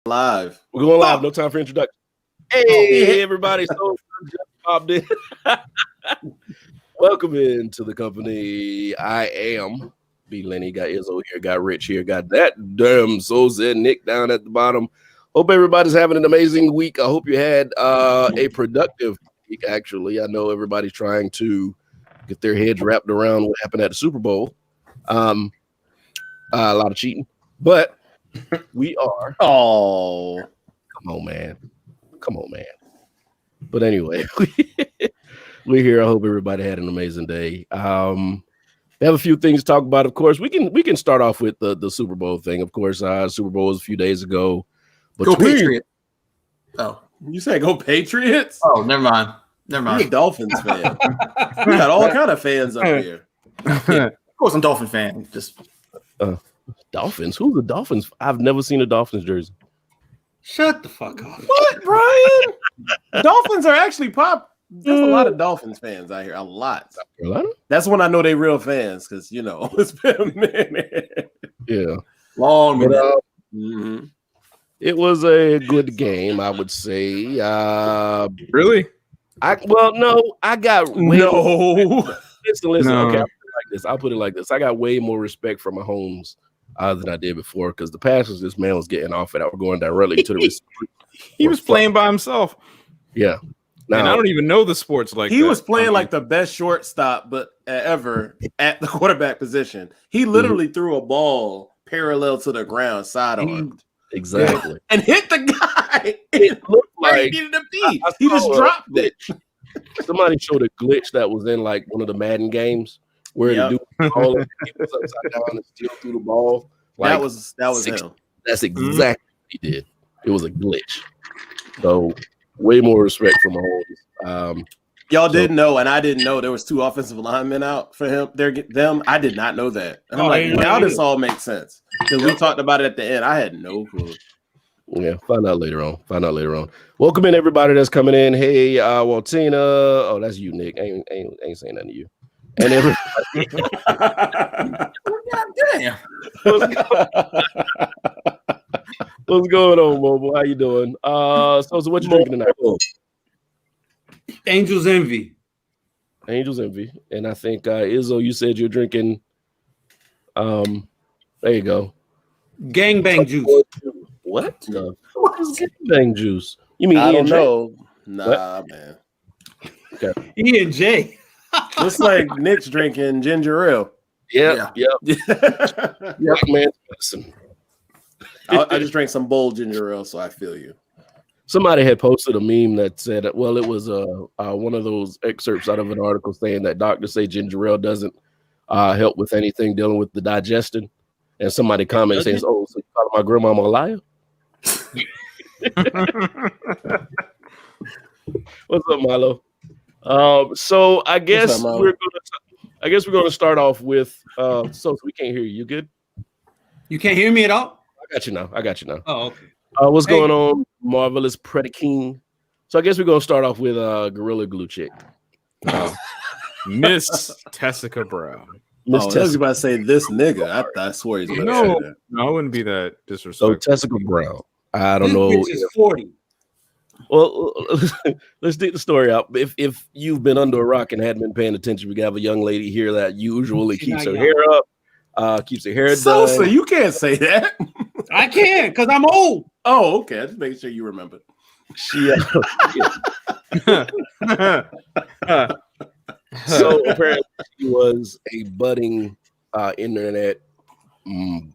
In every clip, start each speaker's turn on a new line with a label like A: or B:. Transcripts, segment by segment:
A: Live.
B: We're going live. No time for introduction. Hey, everybody. So just popped in. Welcome into the company. I am B. Lenny. Got Izzo here. Got Rich here. Got that damn Soul said Nick down at the bottom. Hope everybody's having an amazing week. I hope you had a productive week, actually. I know everybody's trying to get their heads wrapped around what happened at the Super Bowl. A lot of cheating. But we are.
A: Oh,
B: come on, man. But anyway, we're here. I hope everybody had an amazing day. We have a few things to talk about. Of course, we can start off with the Super Bowl thing. Of course, Super Bowl was a few days ago.
A: Go Patriots! Oh, you say go Patriots?
C: Oh, never mind. You're
A: a Dolphins fan. We got all kind of fans up here.
C: Yeah, of course, I'm a Dolphin fan. Just.
B: Dolphins? Who's the Dolphins? I've never seen a Dolphins jersey.
D: Shut the fuck up.
A: What, Brian? Dolphins are actually pop. There's a lot of Dolphins fans out here. A lot.
B: South Carolina?
A: That's when I know they real fans because, you know, it's been a minute.
B: Yeah.
A: Long minute.
B: It was a good game, I would say.
D: Really?
B: I got way
A: no.
B: Listen.
D: No.
B: Okay, I'll put it like this. I got way more respect for Mahomes than I did before because the passes this man was getting off it, I were going directly to the receiver.
D: He was playing by himself.
B: Yeah. Now,
D: and I don't even know the sports like
A: he
D: that.
A: was playing like the best shortstop, but ever at the quarterback position. He literally threw a ball parallel to the ground, sidearmed.
B: Exactly.
A: And hit the guy.
B: It looked
A: where
B: like
A: he needed to be. He just dropped it.
B: Somebody showed a glitch that was in like one of the Madden games where the dude all of the was upside down and still threw the ball. Like
A: that was him.
B: That's exactly what he did. It was a glitch. So way more respect for Mahomes.
A: Y'all didn't know, and I didn't know there was 2 offensive linemen out for him. Them, I did not know that. And I'm like, now this all makes sense because we talked about it at the end. I had no clue.
B: Yeah, find out later on. Welcome in everybody that's coming in. Hey, Waltina. Oh, that's you, Nick. Ain't saying nothing to you. And everybody.
C: God damn.
B: What's going on, Mobile? How you doing? So what you drinking tonight?
D: Angel's Envy.
B: And I think Izzo, you said you're drinking. There you go.
D: Gangbang juice.
B: What? What is gangbang juice? You mean
A: I
B: E
A: don't
B: and J?
A: know. Nah, man.
B: Okay.
D: E and J.
A: Looks like Nick's drinking ginger ale.
B: Yep. Black man's medicine.
A: I just drank some bold ginger ale, so I feel you.
B: Somebody had posted a meme that said, well, it was one of those excerpts out of an article saying that doctors say ginger ale doesn't help with anything dealing with the digestion. And somebody commented saying, oh, so you calling my grandmama a liar? What's up, Milo? So I guess we're gonna start off with so we can't hear you. You good?
D: You can't hear me at all?
B: I got you now.
D: Oh, okay.
B: What's going on, Marvelous King? So I guess we're gonna start off with Gorilla Glue Chick.
D: Miss Tessica Brown.
A: I was about to say this nigga. I swear he's going to say that.
D: No, I wouldn't be that disrespectful.
B: So Tessica Brown. I don't know.
D: Bitch is 40.
B: Well, let's dig the story out. If you've been under a rock and hadn't been paying attention, we have a young lady here that usually keeps her hair up, keeps her hair done.
A: So you can't say that.
D: I can because I'm old.
A: Oh, okay. Just making sure you remember.
B: She. So apparently she was a budding internet.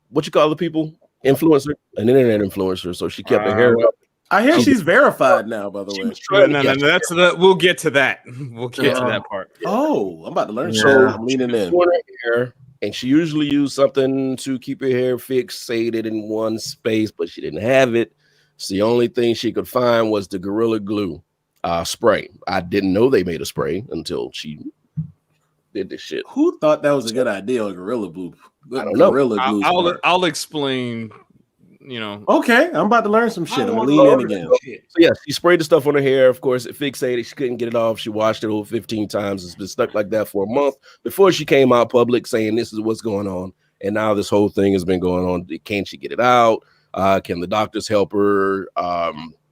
B: What you call the people? Influencer, an internet influencer. So she kept her hair up.
A: I hear she's verified now, by the way.
D: No, that's we'll get to that. We'll get to that part.
A: Oh, I'm about to learn.
B: So
A: so I'm leaning in.
B: Her hair, and she usually used something to keep her hair fixated in one space, but she didn't have it. So the only thing she could find was the Gorilla Glue spray. I didn't know they made a spray until she did this shit.
A: Who thought that was a good idea? Gorilla Glue.
B: I don't know.
A: Glue.
D: I'll explain. You know.
A: Okay, I'm about to learn some shit. I'm gonna lean in again.
B: So yeah, she sprayed the stuff on her hair. Of course, it fixated. She couldn't get it off. She washed it over 15 times. It's been stuck like that for a month before she came out public saying this is what's going on. And now this whole thing has been going on. Can she get it out? Can the doctors help her?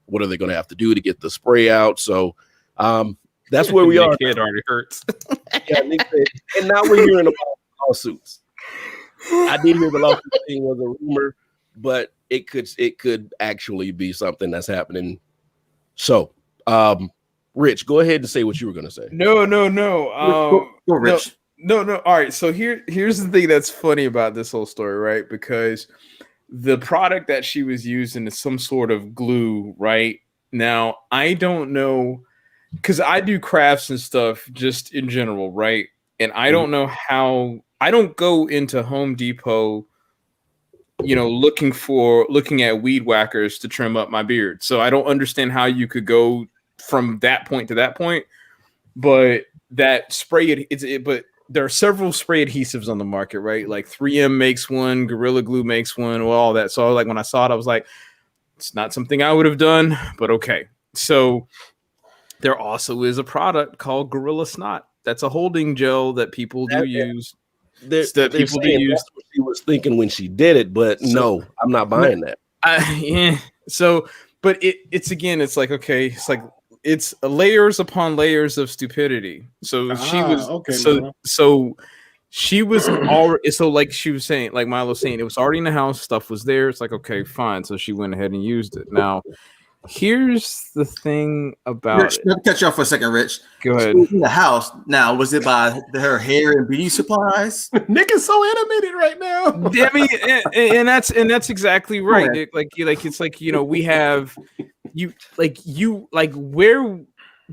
B: What are they going to have to do to get the spray out? So that's where we are.
D: It already hurts.
B: Yeah, Nick said, and now we're hearing about lawsuits. I did hear the lawsuit thing was a rumor, but it could actually be something that's happening. So, Rich, go ahead and say what you were going to say.
D: No.
C: Go, Rich.
D: No. All right. So here's the thing that's funny about this whole story, right? Because the product that she was using is some sort of glue, right? Now, I don't know, because I do crafts and stuff just in general, right? And I don't know how, I don't go into Home Depot, looking at weed whackers to trim up my beard. So I don't understand how you could go from that point to that point. But that spray, but there are several spray adhesives on the market, right? Like 3M makes one, Gorilla Glue makes one, all that. So like when I saw it, I was like, it's not something I would have done, but okay. So there also is a product called Gorilla Snot. That's a holding gel that people do use.
B: That's what she was thinking when she did it, but no, I'm not buying that.
D: Yeah. So, but it's again, it's like, okay, it's like, it's layers upon layers of stupidity. So she was okay. So she was already, so like she was saying, like Milo was saying, it was already in the house, stuff was there. It's like, okay, fine. So she went ahead and used it. Now, here's the thing about
C: Rich, let me catch you off for a second, Rich.
D: Go ahead.
C: In the house now, was it by her hair and beauty supplies?
A: Nick is so animated right now.
D: I mean, and that's exactly right. Okay. Like it's like, we have where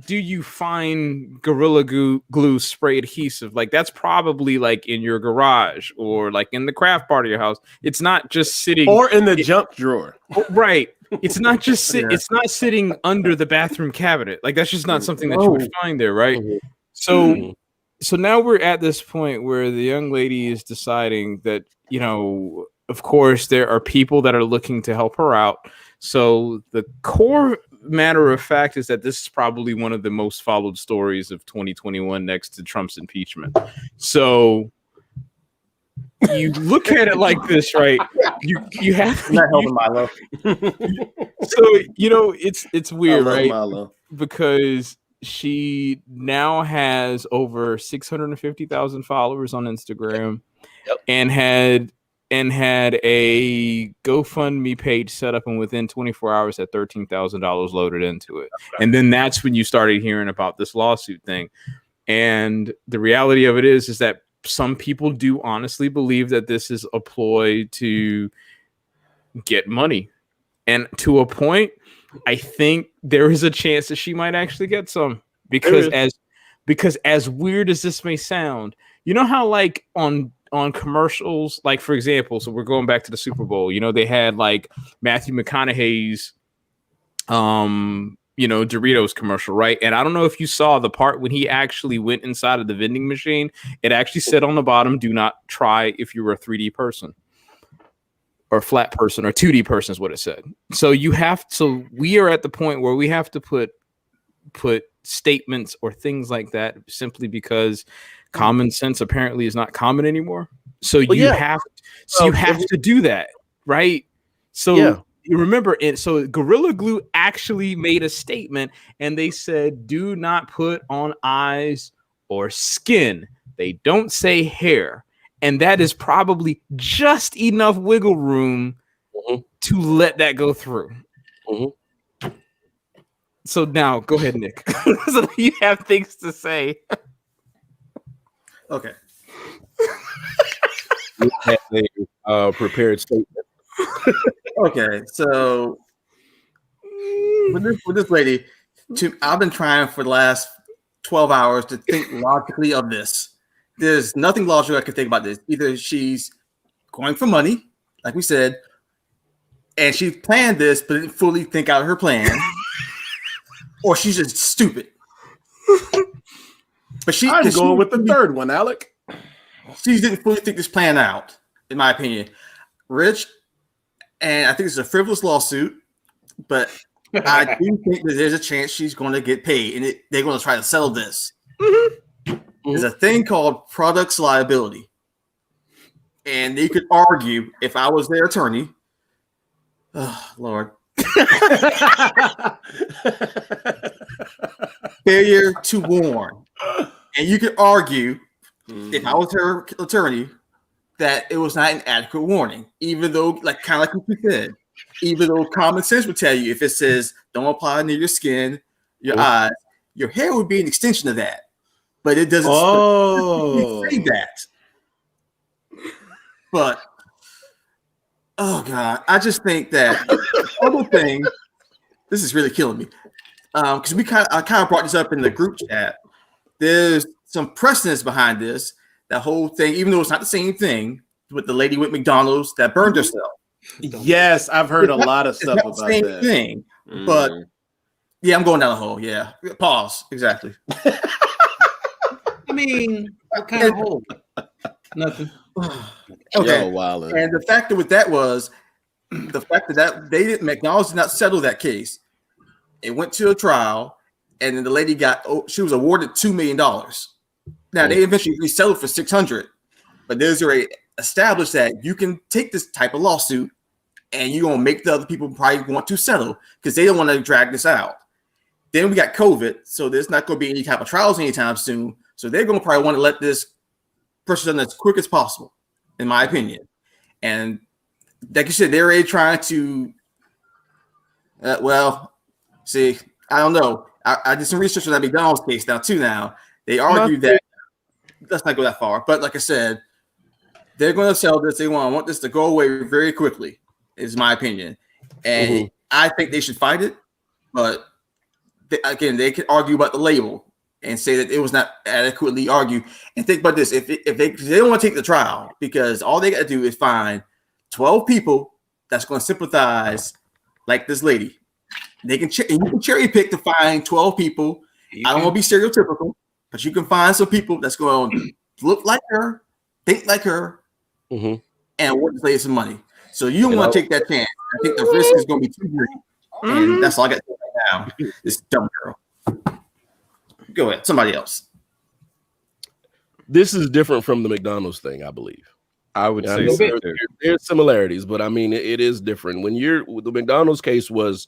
D: do you find Gorilla Glue spray adhesive? Like that's probably like in your garage or like in the craft part of your house. It's not just sitting
A: or in the junk drawer,
D: right? It's not just it's not sitting under the bathroom cabinet. Like that's just not something that you would find there, right? So now we're at this point where the young lady is deciding that, of course there are people that are looking to help her out. So the core matter of fact is that this is probably one of the most followed stories of 2021 next to Trump's impeachment. So you look at it like this, right? You have
C: not helping Milo.
D: So it's weird, right? Milo. Because she now has over 650,000 followers on Instagram, and had a GoFundMe page set up, and within 24 hours had $13,000 loaded into it. Okay. And then that's when you started hearing about this lawsuit thing. And the reality of it is that some people do honestly believe that this is a ploy to get money. And to a point, I think there is a chance that she might actually get some, because as weird as this may sound, you know how like on commercials, like for example, so we're going back to the Super Bowl, they had like Matthew McConaughey's Doritos commercial, right? And I don't know if you saw the part when he actually went inside of the vending machine. It actually said on the bottom, do not try if you're a 3D person or flat person, or 2D person is what it said. So we are at the point where we have to put statements or things like that simply because common sense apparently is not common anymore. So you have to do that, right? So you remember it. So Gorilla Glue actually made a statement, and they said, do not put on eyes or skin. They don't say hair. And that is probably just enough wiggle room to let that go through. So now go ahead, Nick. So you have things to say.
C: Okay.
B: You have a prepared statement.
C: Okay, so with this lady, I've been trying for the last 12 hours to think logically of this. There's nothing logical I can think about this. Either she's going for money, like we said, and she planned this but didn't fully think out her plan, or she's just stupid. But
A: I'm going with the third one, Alec.
C: She didn't fully think this plan out, in my opinion. Rich, and I think it's a frivolous lawsuit, but I do think that there's a chance she's going to get paid, and they're going to try to settle this. There's a thing called products liability, and they could argue, if I was their attorney, Oh, Lord. Failure to warn. And you could argue, if I was her attorney, that it was not an adequate warning, even though, like what you said, even though common sense would tell you if it says don't apply near your skin, your eyes, your hair would be an extension of that. But it doesn't say that. But oh God, I just think that the other thing, this is really killing me. Because I kind of brought this up in the group chat. There's some precedence behind this. That whole thing, even though it's not the same thing, with the lady with McDonald's that burned herself.
A: Yes, I've heard a lot of stuff about
C: same
A: that.
C: Thing, but yeah, I'm going down the hole. Yeah, pause. Exactly.
E: I mean, what kind of hole? Nothing.
C: Okay. And the fact with that was the fact that McDonald's did not settle that case. It went to a trial, and then the lady she was awarded $2 million. Now they eventually settled for $600, but there's already established that you can take this type of lawsuit, and you're gonna make the other people probably want to settle because they don't want to drag this out. Then we got COVID, so there's not going to be any type of trials anytime soon. So they're going to probably want to let this person done as quick as possible, in my opinion. And like you said, they're already trying to. See, I don't know. I did some research on that McDonald's case now too. Now they argue that let's not go that far, but like I said, they're going to sell this. They want this to go away very quickly, is my opinion. And I think they should fight it, but they could argue about the label and say that it was not adequately argued. And think about this: if they don't want to take the trial, because all they got to do is find 12 people that's going to sympathize like this lady. You can cherry pick to find 12 people. I don't want to be stereotypical, but you can find some people that's going to look like her, think like her, and want to play some money. So you don't want to take that chance. I think the risk is going to be too great. And that's all I got to say right now. This dumb girl. Go ahead. Somebody else.
B: This is different from the McDonald's thing, I believe.
D: I would say so.
B: There's similarities, but I mean, it is different. The McDonald's case was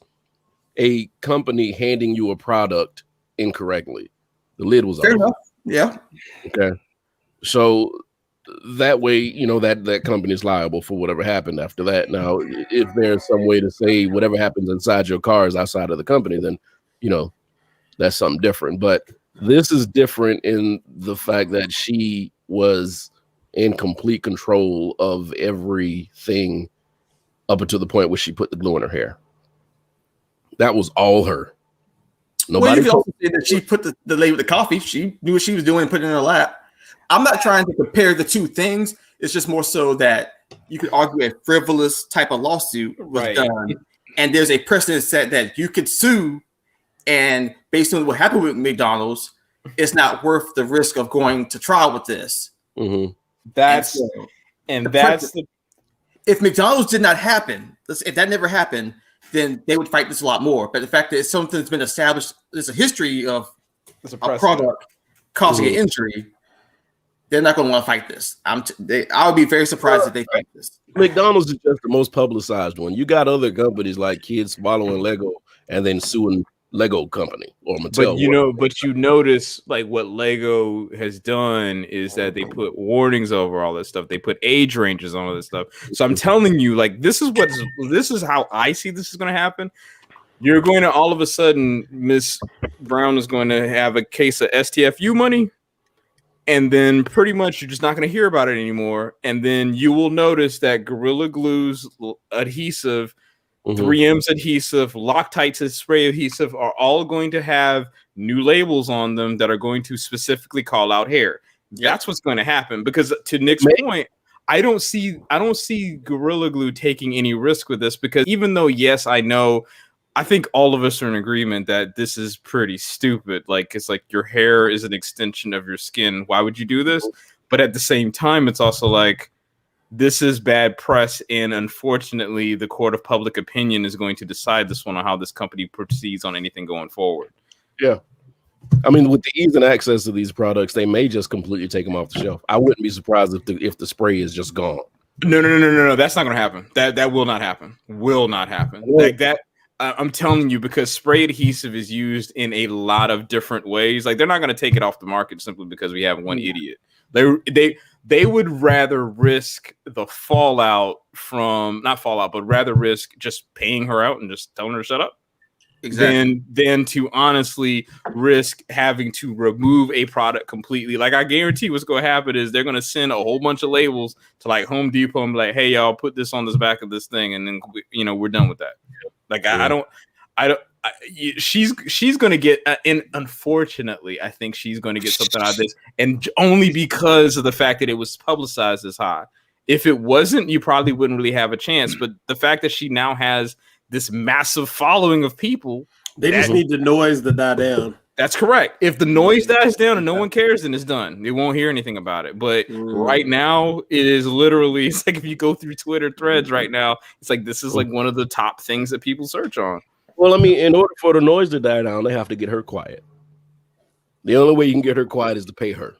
B: a company handing you a product incorrectly. The lid was off.
C: Yeah.
B: Okay. So that way, that company is liable for whatever happened after that. Now, if there's some way to say whatever happens inside your car is outside of the company, then, that's something different. But this is different in the fact that she was in complete control of everything up until the point where she put the glue in her hair. That was all her.
C: Nobody. Well, you also say that she put the lady with the coffee. She knew what she was doing and put it in her lap. I'm not trying to compare the two things. It's just more so that you could argue a frivolous type of lawsuit was done, and there's a precedent set that you could sue, and based on what happened with McDonald's, it's not worth the risk of going to trial with this.
B: Mm-hmm.
C: If McDonald's did not happen, if that never happened, then they would fight this a lot more. But the fact that it's something that's been established, there's a history of a product causing an injury, they're not going to want to fight this. I would be very surprised if they fight this.
B: McDonald's is just the most publicized one. You got other companies like kids swallowing Lego and then suing Lego company or Mattel.
D: But you notice like what Lego has done is that they put warnings over all this stuff. They put age ranges on all this stuff. So I'm telling you, like, this is how I see this is going to happen. You're going to all of a sudden, Miss Brown is going to have a case of STFU money. And then pretty much you're just not going to hear about it anymore. And then you will notice that Gorilla Glue's adhesive, 3M's adhesive, Loctite's spray adhesive are all going to have new labels on them that are going to specifically call out hair. That's what's going to happen. Because to Nick's point, I don't see Gorilla Glue taking any risk with this, because even though, yes, I think all of us are in agreement that this is pretty stupid. Like, it's like your hair is an extension of your skin. Why would you do this? But at the same time, it's also like, this is bad press. And unfortunately, the court of public opinion is going to decide this one on how this company proceeds on anything going forward.
B: Yeah. I mean, with the ease and access to these products, they may just completely take them off the shelf. I wouldn't be surprised if the spray is just gone.
D: No. That's not going to happen. That will not happen. Will not happen. Like that. I'm telling you, because spray adhesive is used in a lot of different ways. Like they're not going to take it off the market simply because we have one idiot. They would rather risk the fallout from not fallout, but rather risk just paying her out and just telling her to shut up. Exactly. Than to honestly risk having to remove a product completely. Like I guarantee what's going to happen is they're going to send a whole bunch of labels to like Home Depot and be like, hey y'all, put this on this back of this thing, and then we're done with that. Like she's going to get and unfortunately I think she's going to get something out of this, and only because of the fact that it was publicized as high. If it wasn't, you probably wouldn't really have a chance. But the fact that she now has this massive following of people,
A: they just need the noise to die down.
D: That's correct. If the noise dies down and no one cares, then it's done. They won't hear anything about it. But right now, it is literally, it's like if you go through Twitter threads right now, it's like this is like one of the top things that people search on.
B: Well, I mean, in order for the noise to die down, they have to get her quiet. The only way you can get her quiet is to pay her.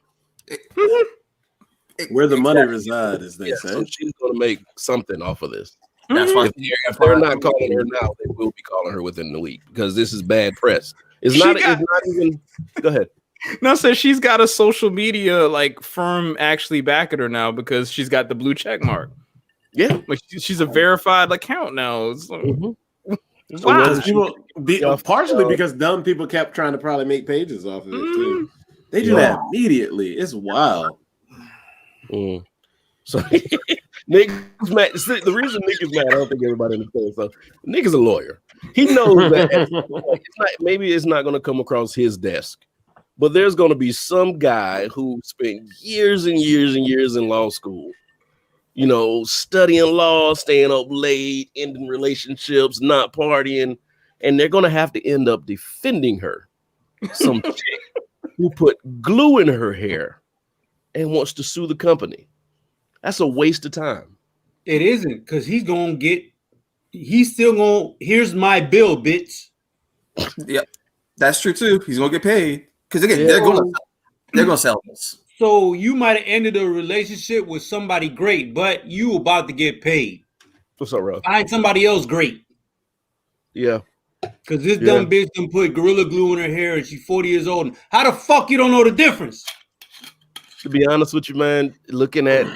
A: Where the money resides, as they say.
B: So she's going to make something off of this.
C: That's why
B: if they're not calling her now, they will be calling her within the week because this is bad press. It's not even. Go ahead.
D: No, so she's got a social media like firm actually backing her now because she's got the blue check mark.
B: Yeah,
D: like she's a verified account now.
A: So partially because dumb people kept trying to probably make pages off of it too. They do that immediately. It's wild.
B: So Nick is mad. The reason Nick is mad, I don't think everybody understands. So Nick is a lawyer. He knows that maybe it's not going to come across his desk, but there's going to be some guy who spent years and years and years in law school, studying law, staying up late, ending relationships, not partying, and they're going to have to end up defending her. Some chick who put glue in her hair and wants to sue the company. That's a waste of time.
E: It isn't, because he's still going, here's my bill, bitch.
C: Yep, that's true too. He's going to get paid. Because again, they're going to sell this.
E: So you might have ended a relationship with somebody great, but you about to get paid.
B: What's up, Rob?
E: Find somebody else great.
B: Yeah.
E: Because this dumb bitch done put Gorilla Glue in her hair and she's 40 years old. How the fuck you don't know the difference?
B: To be honest with you, man, looking at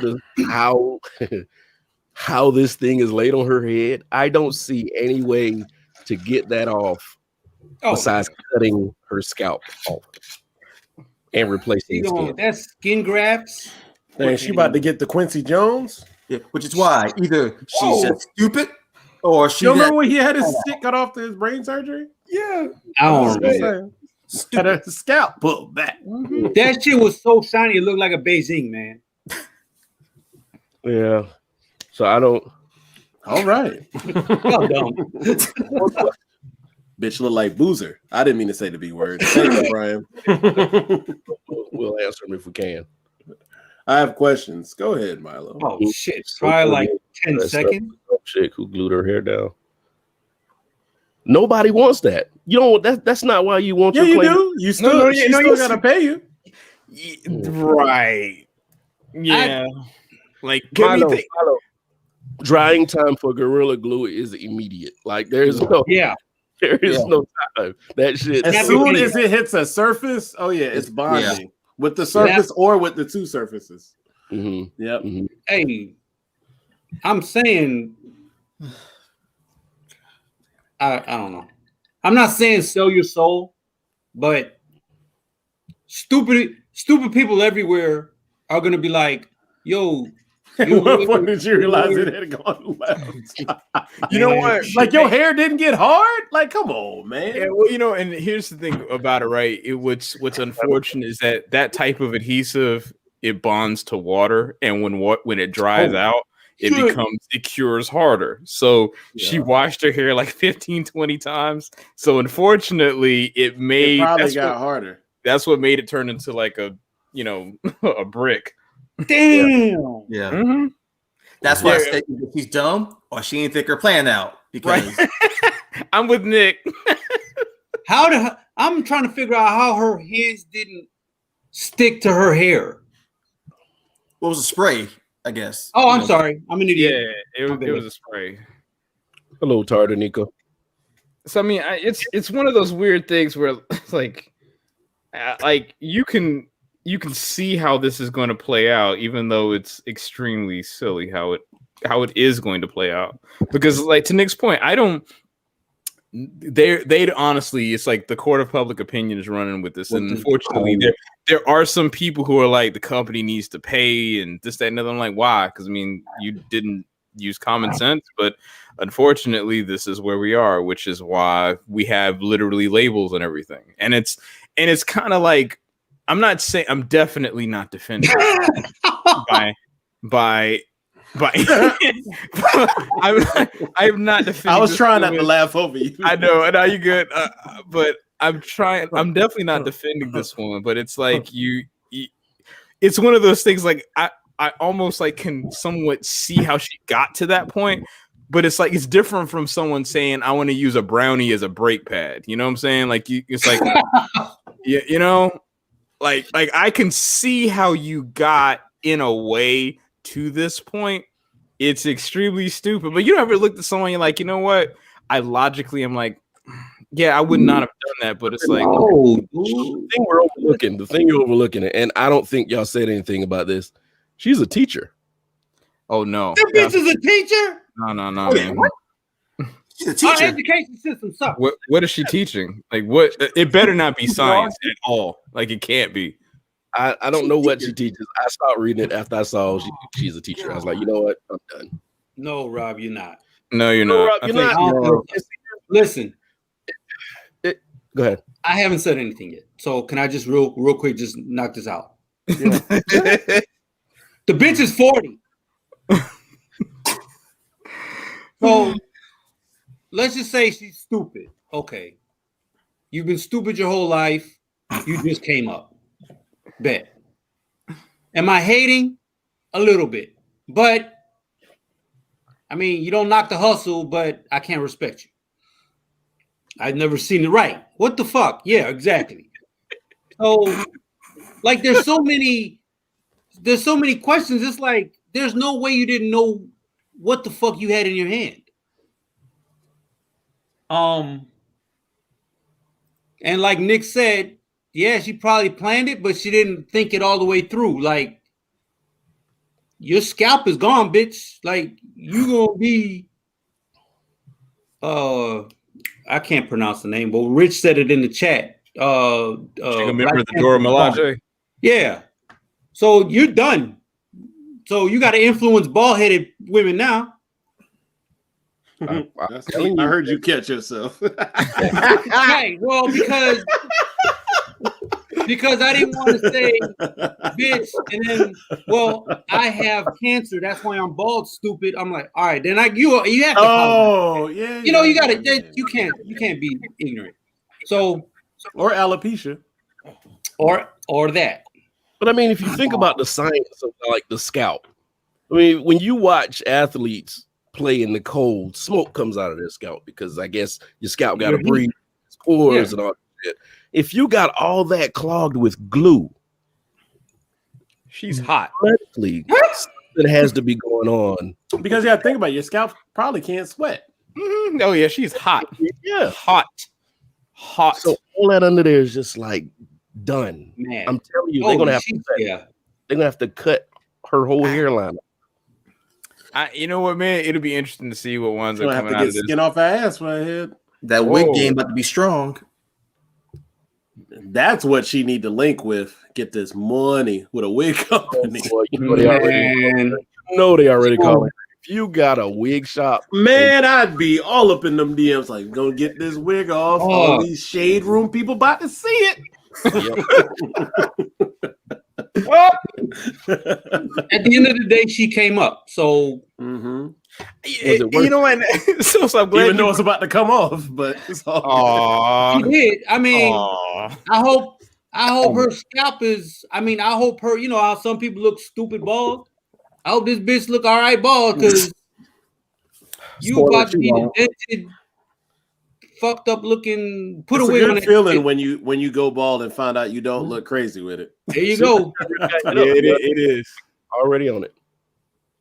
B: how this thing is laid on her head, I don't see any way to get that off besides cutting her scalp off and replacing the skin.
E: That's skin grafts.
A: Man, she about to get the Quincy Jones.
C: Yeah, which is why either she's stupid or she.
A: You remember when he had his stick cut off to his brain surgery?
E: Yeah, I don't remember.
A: Had a scalp pulled back.
E: That shit was so shiny, it looked like a Beijing, man.
B: Yeah. So I don't.
A: All right. Bitch look like Boozer. I didn't mean to say the B word. Thank you, Brian.
B: We'll answer them if we can.
A: I have questions. Go ahead, Milo.
E: Oh shit! Probably like 10 seconds.
B: Chick who glued her hair down. Nobody wants that. You don't. That's not why you want your claim.
A: You do. You still, you gotta pay you.
D: Right. Yeah.
B: Milo, drying time for Gorilla Glue is immediate. Like there's no.
E: Yeah.
B: There is no time. That shit.
A: As soon as it hits a surface, it's bonding with the surface or with the two surfaces.
B: Mm-hmm.
A: Yep.
B: Mm-hmm.
E: Hey, I'm saying, I don't know. I'm not saying sell your soul, but stupid people everywhere are gonna be like, yo.
A: At what point did you realize it had gone left?
D: You know what?
A: Like your hair didn't get hard? Like, come on, man.
D: Yeah, well, and here's the thing about it, right? What's unfortunate is that type of adhesive, it bonds to water, and when it dries out, it cures harder. So she washed her hair like 15, 20 times. So unfortunately, it
A: probably got harder.
D: That's what made it turn into like a a brick.
E: Damn.
C: Yeah.
D: Mm-hmm.
C: That's why I say either she's dumb or she ain't think her plan out. Because
D: I'm with Nick.
E: I'm trying to figure out how her hands didn't stick to her hair.
C: What was the spray? I guess.
E: Oh, I'm sorry. I'm an idiot.
D: Yeah, it was a spray.
B: Hello, Tartar Nico.
D: So I mean, it's one of those weird things where it's like you can see how this is going to play out, even though it's extremely silly how it is going to play out. Because like to Nick's point, they'd honestly, it's like the court of public opinion is running with this, and unfortunately, there are some people who are like the company needs to pay and this, that, and other. I'm like, why? Because I mean, you didn't use common sense, but unfortunately, this is where we are, which is why we have literally labels and everything. And it's kind of like, I'm definitely not defending by I'm not defending.
A: I was trying not to laugh over you.
D: I know, and are you good? But I'm trying. I'm definitely not defending this woman. But it's like it's one of those things. Like I almost like can somewhat see how she got to that point. But it's like it's different from someone saying I want to use a brownie as a brake pad. You know what I'm saying? Like it's like you know, like I can see how you got in a way to this point. It's extremely stupid. But you ever looked at someone, you're like, you know what? I'm like, yeah, I would not have done that. But it's like,
B: the thing you're overlooking, and I don't think y'all said anything about this. She's a teacher.
D: Oh no,
E: that bitch is a teacher.
D: No, man.
E: What? She's a teacher. Our education system sucks.
D: What is she teaching? Like, what? It better not be science at all. Like, it can't be.
B: I don't know what she teaches. I stopped reading it after I saw she's a teacher. I was like, you know what? I'm done.
E: No, Rob, you're not.
D: No, you're not.
B: Rob, you're not.
E: Listen.
B: Go ahead.
E: I haven't said anything yet. So can I just real quick just knock this out? Yeah. The bitch is 40. So let's just say she's stupid. Okay. You've been stupid your whole life. You just came up. Bet. Am I hating? A little bit. But I mean, you don't knock the hustle, but I can't respect you. I've never seen it right. What the fuck? Yeah, exactly. So like there's so many questions. It's like there's no way you didn't know what the fuck you had in your hand. And like Nick said, yeah, she probably planned it, but she didn't think it all the way through. Like, your scalp is gone, bitch. Like, you gonna be I can't pronounce the name, but Rich said it in the chat.
D: Remember the Dora Milaje?
E: Yeah. So you're done. So you got to influence bald-headed women now.
A: I heard you catch yourself.
E: Right. Well, because I didn't want to say bitch, and then I have cancer. That's why I'm bald. Stupid. I'm like, all right, then you have to.
A: Oh yeah.
E: You know you got to. You can't be ignorant. So
A: or alopecia,
E: or that.
B: But I mean, if you think about the science of like the scalp, I mean, when you watch athletes play in the cold, smoke comes out of their scalp because I guess your scalp got to breathe, pores and all that shit. If you got all that clogged with glue,
D: she's hot.
B: Medically, it has to be going on
A: because you got to think about it, your scalp probably can't sweat.
D: Mm-hmm. Oh yeah, she's hot.
B: Yeah,
D: hot.
B: So all that under there is just like done.
E: Man,
B: I'm telling you, they're gonna have to. They're gonna have to cut her whole hairline.
D: You know what, man? It'll be interesting to see what ones are coming out of this.
A: Skin off her ass right here.
C: That wig game about to be strong.
A: That's what she need to link with. Get this money with a wig company.
B: Oh, you know they already call it. If you got a wig shop,
A: man, I'd be all up in them DMs like, gonna get this wig off. All these shade room people about to see it.
E: Yep. At the end of the day, she came up. So
D: you know what? So I'm glad
A: even though it's about to come off, but it's all
E: she did. I mean, I hope her scalp is. I mean, I hope her. You know how some people look stupid bald. I hope this bitch look all right bald because you about to be dented, fucked up looking. Put
A: it's
E: a wig on.
A: Good feeling when you go bald and find out you don't look crazy with it.
E: There you go.
D: It is
B: already on it.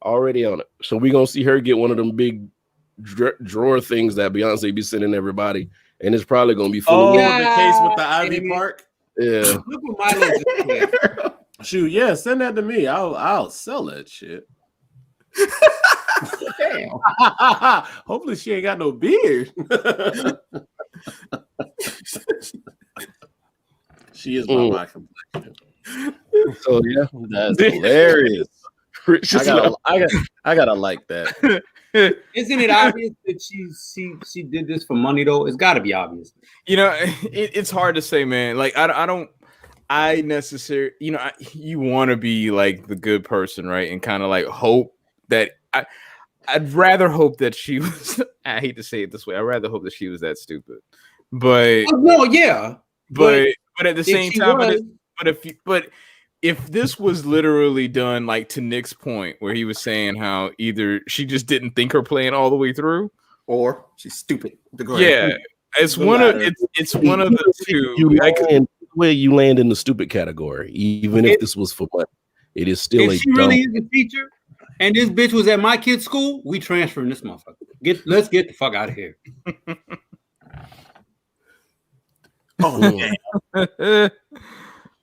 B: Already on it. So we're gonna see her get one of them big drawer things that Beyonce be sending everybody, and it's probably gonna be full.
A: The case with the Ivy Park.
B: Yeah.
E: Look what Milo just did.
A: Shoot, yeah, send that to me. I'll sell that shit.
C: Damn.
A: Hopefully she ain't got no beard. She is my complexion.
B: So yeah,
A: that's hilarious. I gotta like that.
E: Isn't it obvious that she did this for money though? It's got to be obvious.
D: It's hard to say, man. Like I necessarily, you want to be like the good person, right? And kind of like hope that I'd rather hope that she was. I hate to say it this way. I'd rather hope that she was that stupid. But
E: no, yeah.
D: But at the same time, if this was literally done like to Nick's point, where he was saying how either she just didn't think her plan all the way through,
C: or she's stupid.
D: Yeah, it's one of the two.
B: You land in the stupid category, even if this was for money. It is still
E: if she really is a teacher, and this bitch was at my kid's school, we transferring this motherfucker. Let's get the fuck out of here.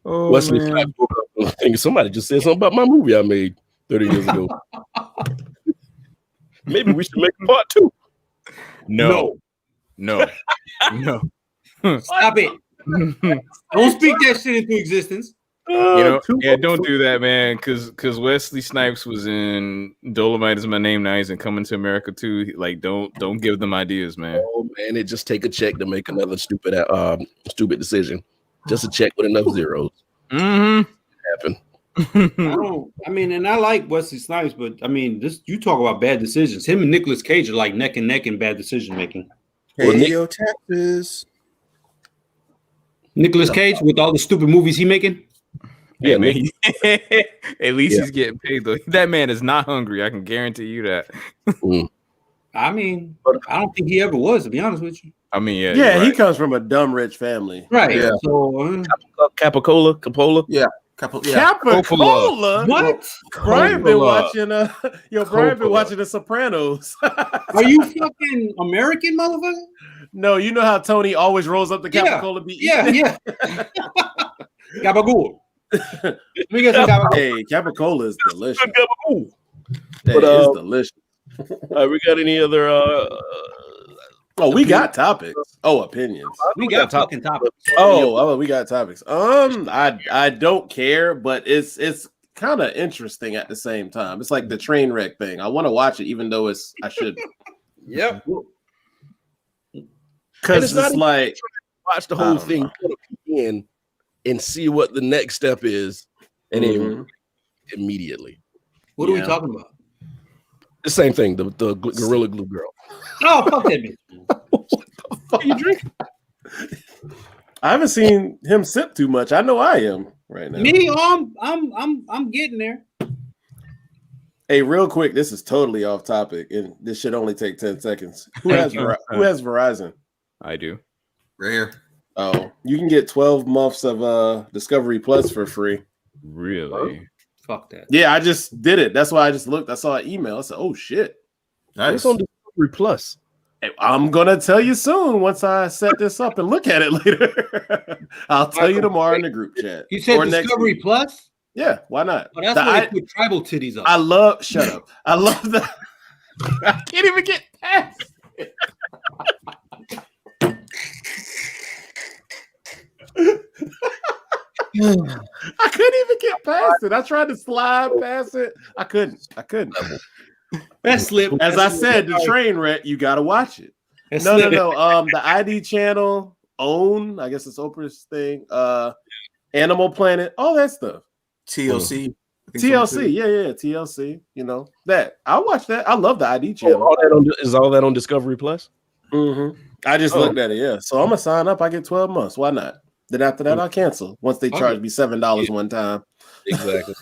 B: Oh, Wesley Snipes woke up thinking somebody just said something about my movie I made 30 years ago. Maybe we should make a part 2.
D: No.
E: Stop it. Don't speak that shit into existence.
D: Don't do that, man. Because Wesley Snipes was in Dolomite Is My Name Now. He's in Coming to America too. Like, don't give them ideas, man.
B: Oh man, it just take a check to make another stupid decision. Just a check with enough zeros.
D: Mm-hmm.
B: Happen.
E: And I like Wesley Snipes, but you talk about bad decisions. Him and Nicolas Cage are like neck and neck in bad decision making.
C: Pay your taxes.
E: Nicolas Cage with all the stupid movies he making.
D: Yeah, man. At least he's getting paid though. That man is not hungry. I can guarantee you that.
E: I don't think he ever was, to be honest with you.
A: He comes from a dumb rich family,
E: right?
A: Yeah.
E: So
B: Capola.
C: Yeah.
A: Capola.
E: What?
A: Brian been watching. Brian been watching The Sopranos.
E: Are you fucking American, motherfucker?
A: No, you know how Tony always rolls up the Capicola.
E: Yeah. Gabagool. Let me get some gabagool.
A: Hey, Capicola is delicious. That is delicious.
B: We got any other?
A: We got topics. Opinions.
E: We got fucking topics.
A: We got topics. I don't care, but it's kind of interesting at the same time. It's like the train wreck thing. I want to watch it, even though I shouldn't.
E: Yep.
A: Because it's like
B: watch the whole thing in and see what the next step is, and then immediately.
E: What are we talking about?
B: The same thing. The Gorilla Glue girl.
E: Oh, fuck that bitch.
B: What the fuck you drinking?
A: I haven't seen him sip too much. I know I am right now.
E: Me, I'm getting there.
A: Hey, real quick, this is totally off topic, and this should only take 10 seconds. Who has Verizon?
D: I do.
C: Rare.
A: Oh, you can get 12 months of Discovery Plus for free.
D: Really?
E: Fuck that.
A: Yeah, I just did it. That's why I just looked. I saw an email. I said, "Oh shit!"
B: Nice. What's on Discovery Plus?
A: I'm gonna tell you soon once I set this up and look at it later. I'll tell you tomorrow in the group chat.
E: You said Discovery Plus?
A: Yeah, why not?
E: Well, that's why they put tribal titties up.
A: Shut up. I love that. I can't even get past it. I couldn't even get past it. I tried to slide past it. I couldn't.
E: That slip.
A: As I said, the train wreck, you gotta watch it. No. The ID channel, OWN, I guess it's Oprah's thing. Animal Planet, all that stuff.
C: TLC.
A: TLC, yeah, TLC. You know that. I'll watch that. I love the ID channel.
B: Is all that on Discovery Plus?
A: Mm-hmm. I just looked at it. Yeah, so I'm gonna sign up. I get 12 months. Why not? Then after that, I'll cancel once they charge me $7 one time.
B: Exactly.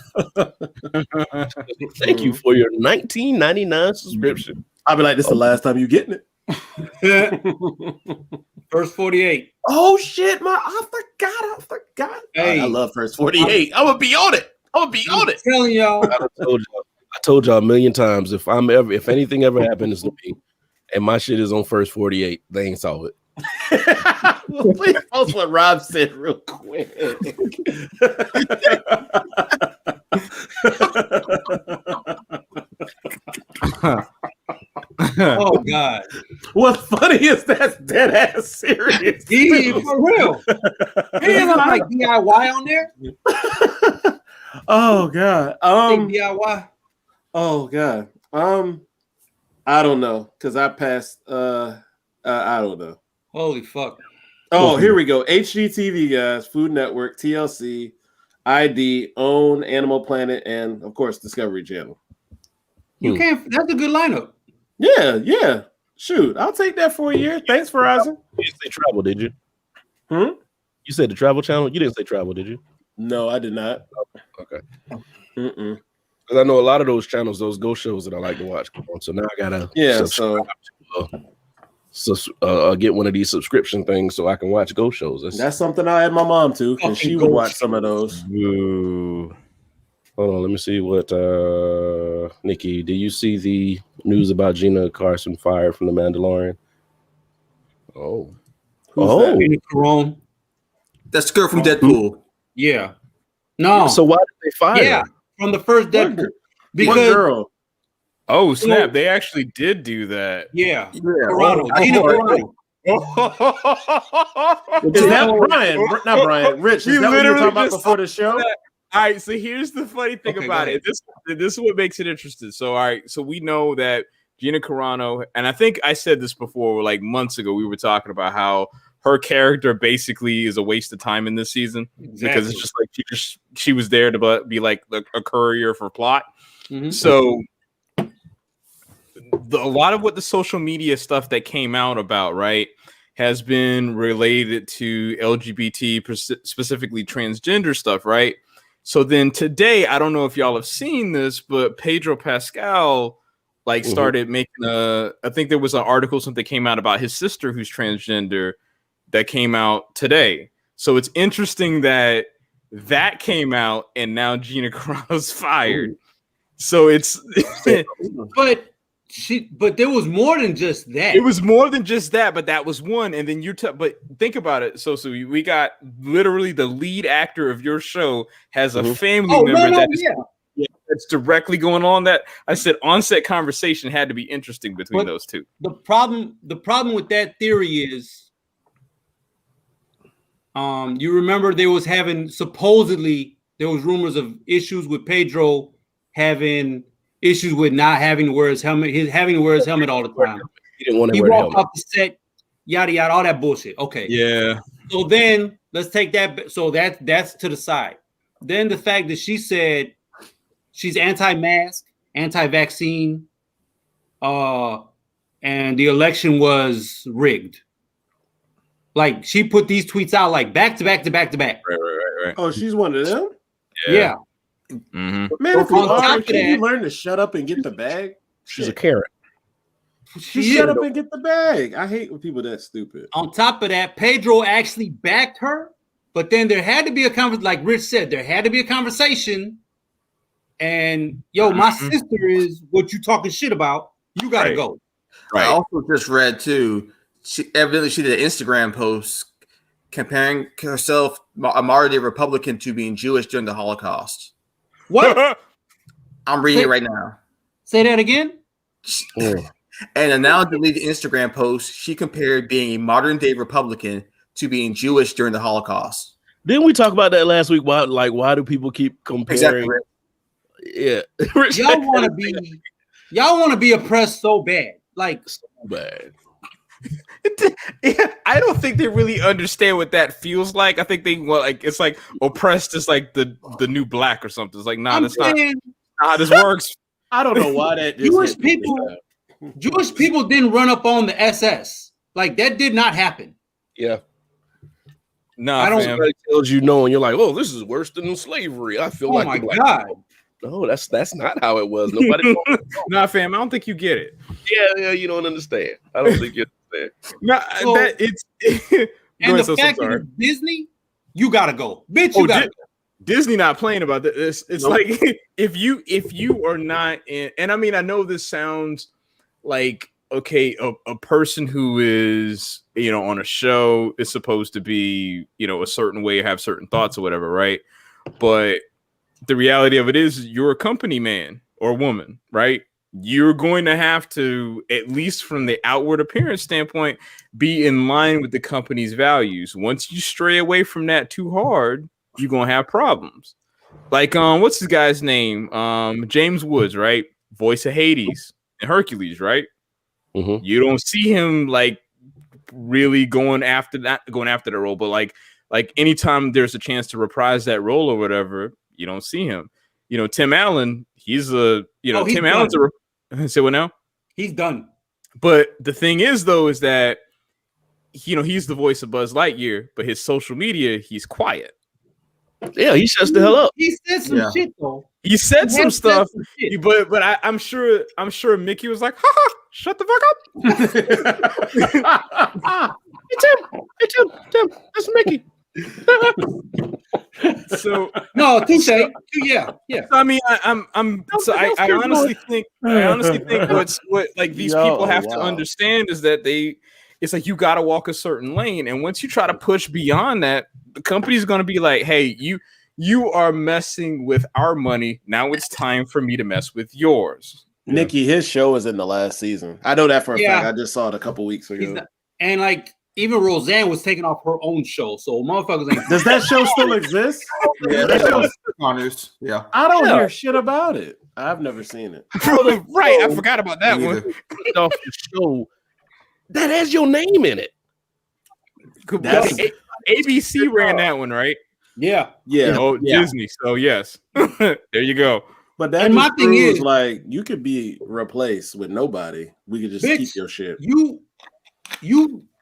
B: Thank you for your $19.99 subscription.
A: I'll be like, this is the last time you getting it.
E: First 48.
A: Oh shit, I forgot.
E: Hey,
A: I love First 48. I'm gonna be on it.
E: I'm telling y'all.
B: I told y'all a million times, if anything ever happens to me and my shit is on first 48, they ain't saw it.
A: Well, please post what Rob said real quick.
E: Oh God!
A: What's funny is that's dead ass serious.
E: He for real. He ain't like DIY on there.
A: Oh God.
E: DIY.
A: Oh God. I don't know because I passed. I don't know.
E: Holy fuck.
A: Oh, here we go. HGTV, guys. Food Network, TLC, ID, OWN, Animal Planet, and of course Discovery Channel.
E: You can't. That's a good lineup.
A: Yeah. Shoot, I'll take that for a year. Thanks, Verizon.
B: You didn't say travel, did you?
A: You
B: said the travel channel. You didn't say travel, did you?
A: No, I did not.
B: Okay. Because I know a lot of those channels, those ghost shows that I like to watch. So now I gotta get one of these subscription things so I can watch ghost shows.
A: That's something I had my mom to, because she would watch some of those.
B: Ooh. Hold on, let me see what Nikki, do you see the news about Gina Carson fired from The Mandalorian? Oh.
A: Who's that?
E: Gina Carone.
C: That's the girl from Deadpool.
E: Yeah. No.
B: So why did they fire her?
E: From the first Deadpool.
A: Because girl.
D: Oh snap! They actually did do that.
E: Yeah.
C: Carano.
E: Gina Carano.
A: Is that Brian? Not Brian. Rich. Is that what you were talking about before the show?
D: All right, so here's the funny thing about it. This is what makes it interesting. So, all right, so we know that Gina Carano, and I think I said this before, like months ago, we were talking about how her character basically is a waste of time in this season because it's just like she was there to be like a courier for plot. Mm-hmm. So, a lot of what the social media stuff that came out about, right, has been related to LGBT, specifically transgender stuff, right? So then today, I don't know if y'all have seen this, but Pedro Pascal started making I think there was an article, something came out about his sister who's transgender that came out today. So it's interesting that came out and now Gina Carano's fired. Ooh. So it's
E: But there was more than just that.
D: It was more than just that, but that was one. And then but think about it. So we got literally the lead actor of your show has a family member that's directly going on that. I said on-set conversation had to be interesting between those two.
E: The problem with that theory is you remember supposedly there was rumors of issues with Pedro having issues with not having to wear his helmet, having to wear his helmet all the time.
B: He didn't want to wear the helmet.
E: He walked off the set, yada yada, all that bullshit. Okay.
D: Yeah.
E: So then let's take that. So that's to the side. Then the fact that she said she's anti-mask, anti-vaccine, and the election was rigged. Like she put these tweets out like back to back to back to back.
B: Right.
A: Oh, she's one of them?
E: Yeah.
A: Mm-hmm. Man, if you learn to shut up and get the bag,
B: she's a carrot.
A: Shut up and get the bag. I hate when people that stupid.
E: On top of that, Pedro actually backed her, but then there had to be a conversation. Like Rich said, there had to be a conversation. And my sister is what you talking shit about. You gotta go.
C: Right. I also just read too. She did an Instagram post comparing herself, a modern day Republican, to being Jewish during the Holocaust.
E: What?
C: I'm reading it right now.
E: Say that again.
C: And a now deleted Instagram post, she compared being a modern day Republican to being Jewish during the Holocaust.
B: Didn't we talk about that last week? Why do people keep comparing?
C: Exactly.
B: Yeah.
E: y'all want to be oppressed so bad. Like
B: so bad.
D: I don't think they really understand what that feels like. I think it's like oppressed is like the new black or something. It's like, that's not how this works.
A: I don't know why that
E: Jewish people didn't run up on the SS. Like that did not happen.
B: Yeah.
D: No,
B: I don't. Somebody tells you no, and you're like, oh, this is worse than slavery. I feel like,
E: oh my god.
B: No, that's not how it was. Nobody.
D: Nah, fam, I don't think you get it.
B: Yeah, you don't understand. I don't think you understand.
D: No,
E: and the fact that it's Disney, you gotta go, bitch. You gotta go.
D: Disney not playing about this. It's like if you are not in, and I mean, I know this sounds like okay, a person who is on a show is supposed to be a certain way, have certain thoughts or whatever, right? But the reality of it is, you're a company man or woman, right? You're going to have to, at least from the outward appearance standpoint, be in line with the company's values. Once you stray away from that too hard, you're gonna have problems. Like what's this guy's name? James Woods, right? Voice of Hades and Hercules, right?
B: Mm-hmm.
D: You don't see him like really going after the role, but like anytime there's a chance to reprise that role or whatever, you don't see him. Tim Allen, he's a Tim Allen's say what now?
E: He's done.
D: But the thing is though, is that he's the voice of Buzz Lightyear, but his social media, he's quiet.
B: Yeah, he shuts the hell up.
E: He said some shit though.
D: He said some stuff, but I'm sure Mickey was like, "Ha ha, shut the fuck up."
B: Hey Tim, that's Mickey.
D: So
E: no, touche. Yeah.
D: So, I mean, I honestly think what like these people have to understand is that it's like you got to walk a certain lane, and once you try to push beyond that, the company's going to be like, "Hey, you are messing with our money. Now it's time for me to mess with yours."
A: Nikki, his show is in the last season. I know that for a fact. I just saw it a couple weeks ago.
E: And like even Roseanne was taking off her own show, so motherfuckers ain't.
A: Does that show still exist?
C: Yeah, that show's honest. Yeah,
A: I don't hear shit about it. I've never seen it.
D: Right, I forgot about that one.
B: Off the show that has your name in it.
D: ABC ran that one, right?
E: Yeah.
D: Disney. So yes, there you go.
A: But that
E: and my thing is,
A: like, you could be replaced with nobody. We could just keep your shit.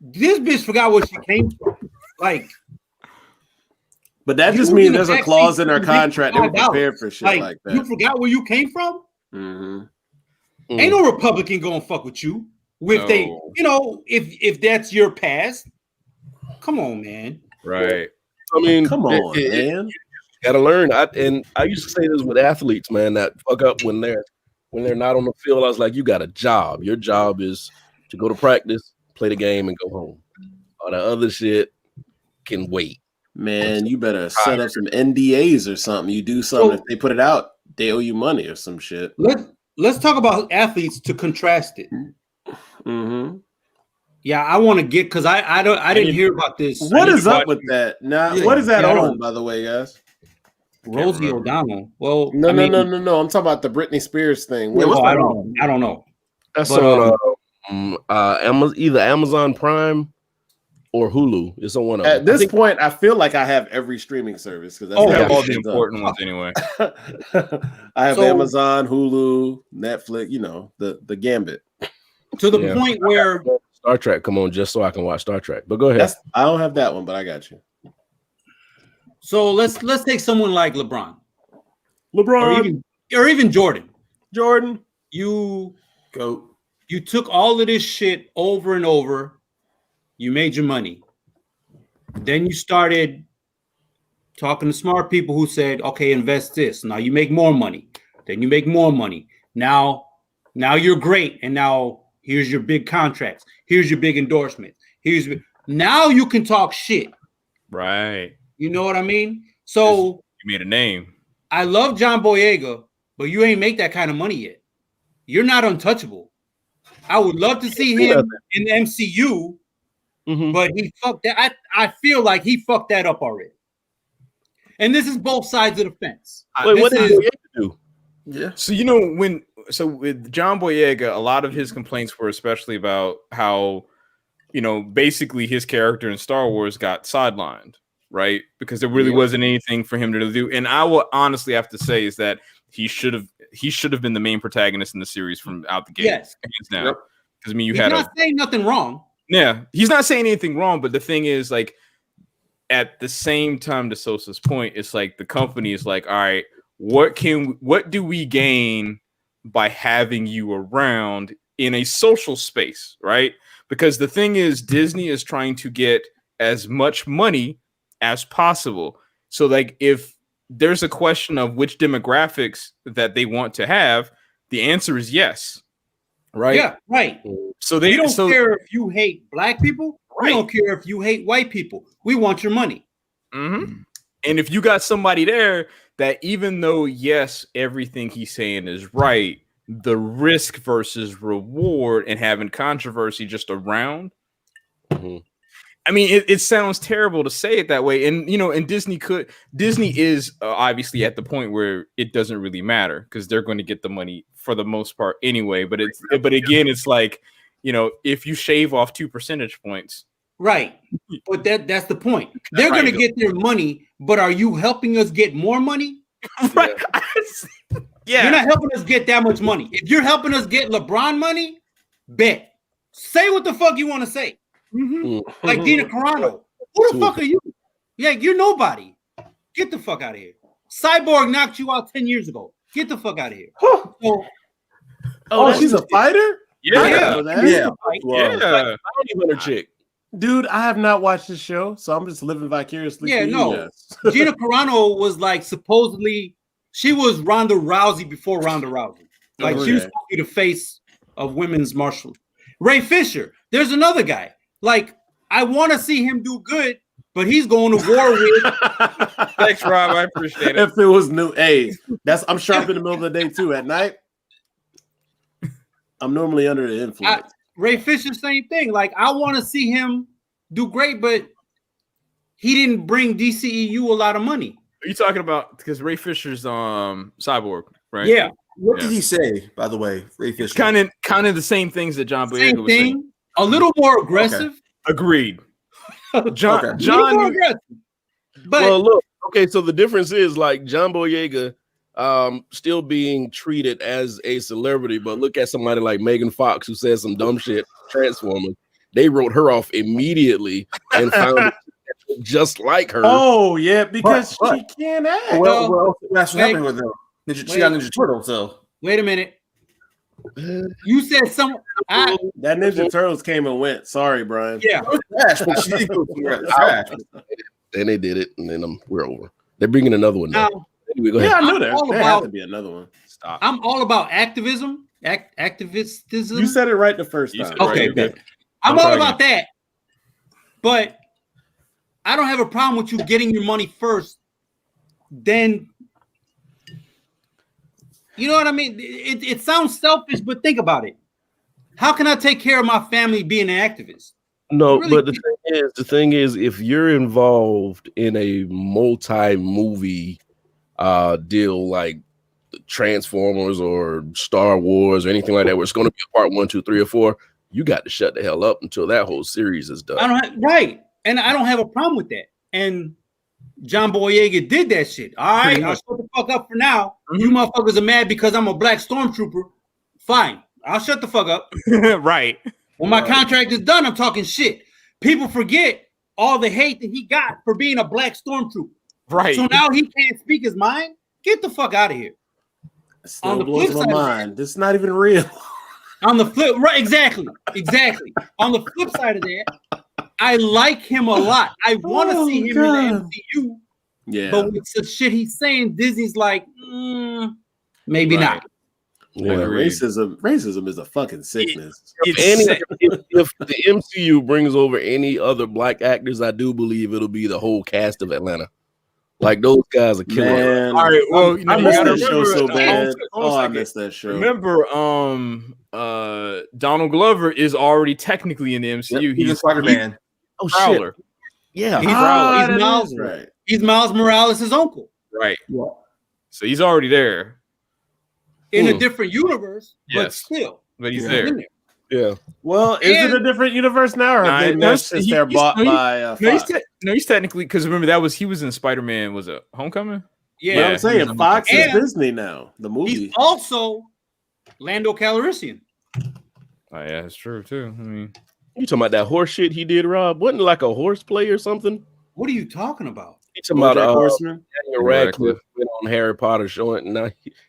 E: This bitch forgot where she came from. Like,
A: but that just means there's a clause in her contract that we're prepared for shit like that.
E: You forgot where you came from?
A: Mm-hmm.
E: Ain't no Republican gonna fuck with you. If that's your past. Come on, man.
D: Right.
B: I mean,
A: come on, man.
B: You gotta learn. I used to say this with athletes, man, that fuck up when they're not on the field. I was like, you got a job. Your job is to go to practice, play the game, and go home. All the other shit can wait.
A: Man, you better set up some NDAs or something. You do something. If they put it out, they owe you money or some shit.
E: Let's talk about athletes to contrast it.
A: Mm-hmm.
E: Yeah, I want to get because I didn't hear about this.
A: What is up with that? Now, what is that on, by the way, guys?
E: Rosie O'Donnell. Well,
A: no. I'm talking about the Britney Spears thing.
E: I don't know.
B: That's on either Amazon Prime or Hulu. It's on one of them.
A: At this point, I feel like I have every streaming service because
D: I have all the important ones anyway.
A: I have Amazon, Hulu, Netflix. The gambit.
E: To the point where
B: Star Trek come on just so I can watch Star Trek. But go ahead.
A: I don't have that one, but I got you.
E: So let's take someone like LeBron,
A: or
E: even Jordan.
C: You
E: took all of this shit over and over. You made your money. Then you started talking to smart people who said, "Okay, invest this." Now you make more money. Then you make more money. Now you're great, and now here's your big contracts. Here's your big endorsement. Now you can talk shit.
D: Right.
E: You know what I mean? So
D: you made a name.
E: I love John Boyega, but you ain't make that kind of money yet. You're not untouchable. I would love to see him in the MCU, but he fucked that. I feel like he fucked that up already. And this is both sides of the fence.
B: What did Boyega do?
A: Yeah.
D: So with John Boyega, a lot of his complaints were especially about how, basically his character in Star Wars got sidelined, right? Because there really wasn't anything for him to do. And I will honestly have to say is that he should have been the main protagonist in the series from out the gate.
E: Yes.
D: Now, because
E: he's not saying nothing wrong.
D: Yeah, he's not saying anything wrong. But the thing is, like, at the same time, to Sosa's point, it's like the company is like, all right, what do we gain by having you around in a social space, right? Because the thing is, Disney is trying to get as much money as possible. So like if there's a question of which demographics that they want to have. The answer is yes. Right.
E: Yeah, right.
D: So
E: we don't care if you hate black people.
D: Right.
E: We don't care if you hate white people. We want your money.
D: Mm-hmm. And if you got somebody there that, even though yes, everything he's saying is right, the risk versus reward and having controversy just around.
B: Mm-hmm.
D: I mean, it sounds terrible to say it that way, and and Disney is obviously at the point where it doesn't really matter because they're going to get the money for the most part anyway. But again, it's like, if you shave off 2 percentage points,
E: right? But that's the point. They're going to get their money, but are you helping us get more money?
D: Right? Yeah,
E: you're not helping us get that much money. If you're helping us get LeBron money, bet. Say what the fuck you want to say. Mm-hmm. Like Gina Carano. Who the fuck are you? Yeah, you're nobody. Get the fuck out of here. Cyborg knocked you out 10 years ago. Get the fuck out of here.
A: She's a fighter?
D: Yeah.
B: Yeah. Chick.
A: Dude, I have not watched this show, so I'm just living vicariously.
E: Yeah, no. Gina Carano was like supposedly she was Ronda Rousey before Ronda Rousey. Like she was supposed to be the face of women's martial. Ray Fisher. There's another guy. Like, I want to see him do good, but he's going to war with.
D: Thanks, Rob. I appreciate it.
A: If it was new, I'm sharp in the middle of the day too. At night, I'm normally under the influence.
E: Ray Fisher, same thing. Like, I want to see him do great, but he didn't bring DCEU a lot of money.
D: Are you talking about because Ray Fisher's Cyborg, right?
E: Yeah.
C: What did he say, by the way, Ray Fisher?
D: Kind of the same things that John Boyega was saying.
E: A little more aggressive.
D: Okay. Agreed. John.
E: More aggressive. But
B: well, look. Okay, so the difference is like John Boyega still being treated as a celebrity, but look at somebody like Megan Fox who says some dumb shit. Transformers. They wrote her off immediately and found just like her.
A: Oh yeah, because she can't act.
C: Well, that's what happened with her. She got Ninja Turtle, so
E: wait a minute. You said
A: that Ninja Turtles came and went. Sorry, Brian.
E: Yeah.
B: And they did it, and then we're over. They're bringing another one now. Anyway, go ahead.
A: Yeah, I know there has to be another one.
E: Stop. I'm all about activism. Activism.
A: You said it right the first time.
E: Okay, good. I'm all about that. But I don't have a problem with you getting your money first. Then you know what I mean? It sounds selfish, but think about it. How can I take care of my family being an activist?
B: No, really, but the thing is, if you're involved in a multi-movie deal like Transformers or Star Wars or anything like that, where it's going to be a part 1, 2, 3, or 4, you got to shut the hell up until that whole series is done.
E: And I don't have a problem with that. And John Boyega did that shit. All right, I'll shut the fuck up for now. Mm-hmm. You motherfuckers are mad because I'm a black stormtrooper. Fine, I'll shut the fuck up.
D: Right.
E: When my contract is done, I'm talking shit. People forget all the hate that he got for being a black stormtrooper.
D: Right.
E: So now he can't speak his mind. Get the fuck out of here.
A: On the blows my mind. This is not even real.
E: On the flip, right? Exactly. On the flip side of that, I like him a lot. I want to see him in the MCU.
A: Yeah.
E: But with the shit he's saying, Disney's like, maybe not.
A: Yeah, racism is a fucking sickness.
B: If the MCU brings over any other black actors, I do believe it'll be the whole cast of Atlanta. Like those guys are killing.
D: All right, well,
A: I missed that show so bad. I missed that show.
D: Remember, Donald Glover is already technically in the MCU.
C: Yep, he's a Spider-Man.
B: Oh
D: Prowler.
B: Shit. Yeah,
E: he's Miles. Right. He's Miles Morales' uncle.
D: Right.
C: Yeah.
D: So he's already there
E: in a different universe,
D: yes.
E: But still,
D: but he's there.
B: Yeah.
A: Well, is it a different universe now, or have they meshed since they're bought by Fox?
D: No, he's technically, because remember he was in Spider-Man. Was it Homecoming?
A: Yeah, I'm saying Fox is Disney now. The movie.
E: He's also Lando Calrissian.
D: Oh yeah, that's true too. I mean,
B: you talking about that horse shit he did, Rob? Wasn't it like a horse play or something?
E: What are you talking about?
B: You talking about Horseman? Daniel Radcliffe went on Harry Potter showing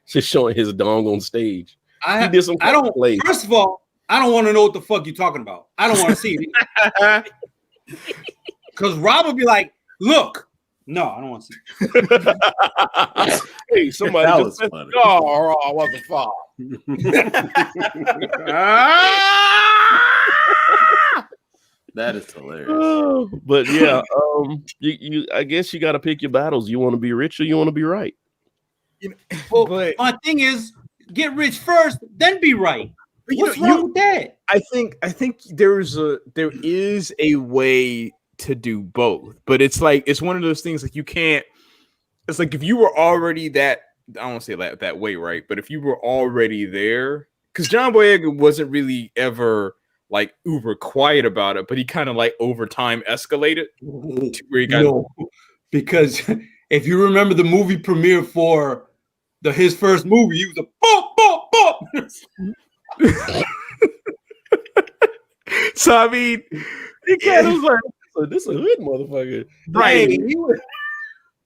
B: his dong on stage. He did some play.
E: First of all, I don't want to know what the fuck you're talking about. I don't want to see it. Because Rob would be like, look, No, I don't want to see.
B: Hey, somebody
A: That
B: just
A: was funny.
B: Oh, what the fuck?
A: That is hilarious.
B: But yeah, you I guess you got to pick your battles. You want to be rich or you want to be right.
E: Well,
D: But-
E: my thing is, get rich first, then be right. What's wrong with that?
D: I think there is a way to do both, but it's like it's one of those things like you can't. It's like if you were already that, I don't want to say that way, right? But if you were already there, because John Boyega wasn't really ever like uber quiet about it, but he kind of like over time escalated to where he got.
E: No, because if you remember the movie premiere for his first movie, he was a boop.
D: So I mean, he kind of was like,
B: So this a hood motherfucker,
D: right?
E: Hey,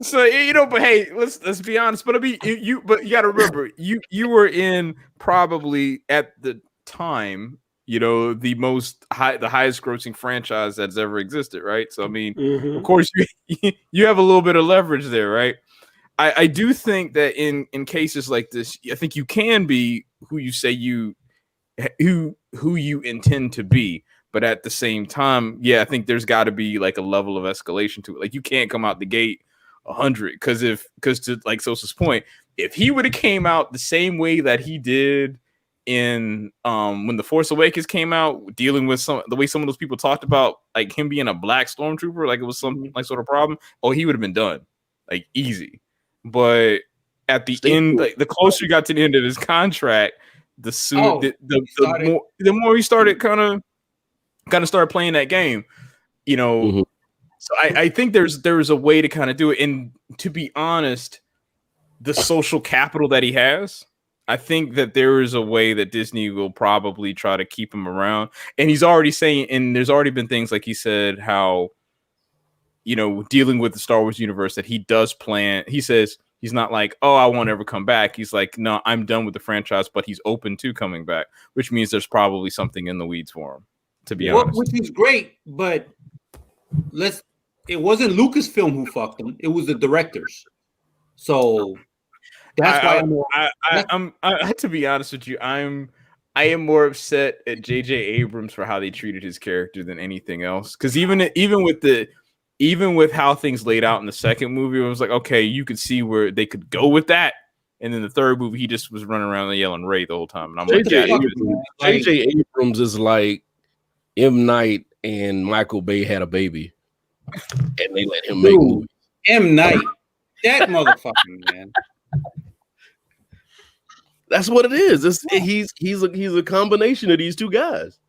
D: So but hey, let's be honest. But I mean, you got to remember, you were in probably at the time, the highest grossing franchise that's ever existed, right? So I mean, of course, you have a little bit of leverage there, right? I do think that in cases like this, I think you can be who you say who you intend to be. But at the same time, yeah, I think there's got to be like a level of escalation to it. Like you can't come out the gate 100 because to like Sosa's point, if he would have came out the same way that he did in when The Force Awakens came out, dealing with the way some of those people talked about like him being a black stormtrooper, like it was some like sort of problem, he would have been done like easy. But at the end, like the closer you got to the end of his contract, the more he started kind of started playing that game, So I think there's a way to kind of do it. And to be honest, the social capital that he has, I think that there is a way that Disney will probably try to keep him around. And he's already saying, and there's already been things like he said how, dealing with the Star Wars universe that he does plan. He says he's not like, oh, I won't ever come back. He's like, no, I'm done with the franchise, but he's open to coming back, which means there's probably something in the weeds for him, to be honest.
E: Which is great, but it wasn't Lucasfilm who fucked him. It was the directors. So that's why
D: to be honest with you, I am more upset at J.J. Abrams for how they treated his character than anything else. Because even with how things laid out in the second movie, it was like, okay, you could see where they could go with that. And then the third movie, he just was running around and yelling Ray the whole time. And I'm
B: J.J. Abrams is like M. Night and Michael Bay had a baby, and they let him make movies.
E: M. Night, that motherfucking man.
B: That's what it is. He's a combination of these two guys.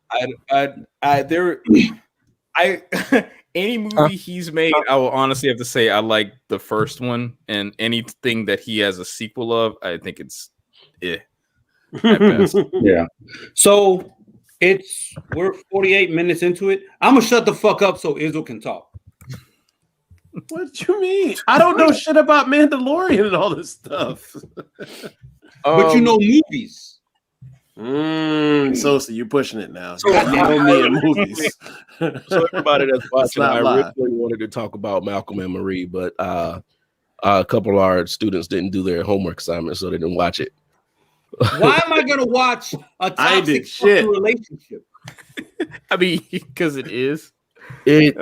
D: Any movie he's made, I will honestly have to say I like the first one, and anything that he has a sequel of, I think it's at best.
E: Yeah. So we're 48 minutes into it. I'm gonna shut the fuck up so Izzo can talk.
A: What you mean? I don't know shit about Mandalorian and all this stuff.
E: But you know movies.
A: So you're pushing it now. So you know me in movies.
B: So everybody that's watching, I originally wanted to talk about Malcolm and Marie, but a couple of our students didn't do their homework assignment, so they didn't watch it.
E: Why am I gonna watch a toxic relationship?
B: I mean, because it is. It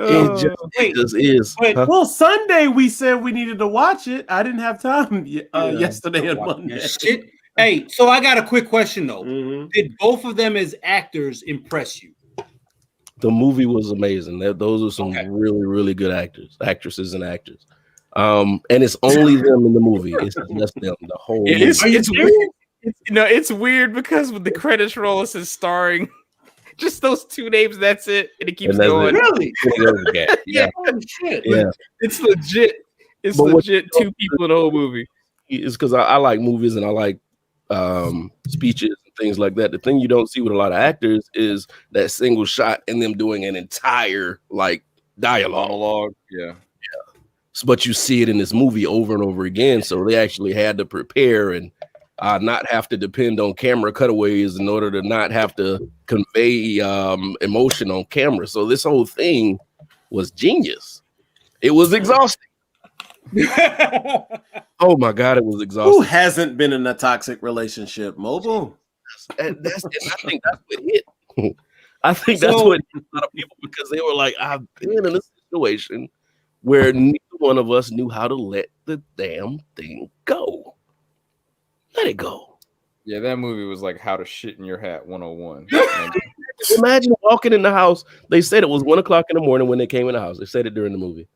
B: just is.
A: Well, Sunday we said we needed to watch it. I didn't have time yesterday and Monday.
E: Shit. Hey, so I got a quick question though. Did both of them as actors impress you?
B: The movie was amazing. Those are some really, really good actresses and actors. And it's only them in the movie. It's just them. The whole.
D: It's weird. It's weird because with the credits roll, it says starring just those two names. That's it, and it keeps going.
E: Really?
B: Yeah.
E: Oh, shit.
B: Yeah.
D: It's legit. It's legit. Two people in the whole movie.
B: It's because I like movies and I like speeches and things like that. The thing you don't see with a lot of actors is that single shot and them doing an entire like dialogue.
D: Yeah.
B: But you see it in this movie over and over again. So they actually had to prepare and not have to depend on camera cutaways in order to not have to convey emotion on camera. So this whole thing was genius. It was exhausting. Oh my God, it was exhausting.
A: Who hasn't been in a toxic relationship, Mobile?
B: And I think that's what hit. I think that's what hit a lot of people because they were like, I've been in a situation where neither one of us knew how to let the damn thing go. Let it go.
D: Yeah, that movie was like How to Shit in Your Hat 101.
B: Imagine walking in the house. They said it was 1 o'clock in the morning when they came in the house. They said it during the movie.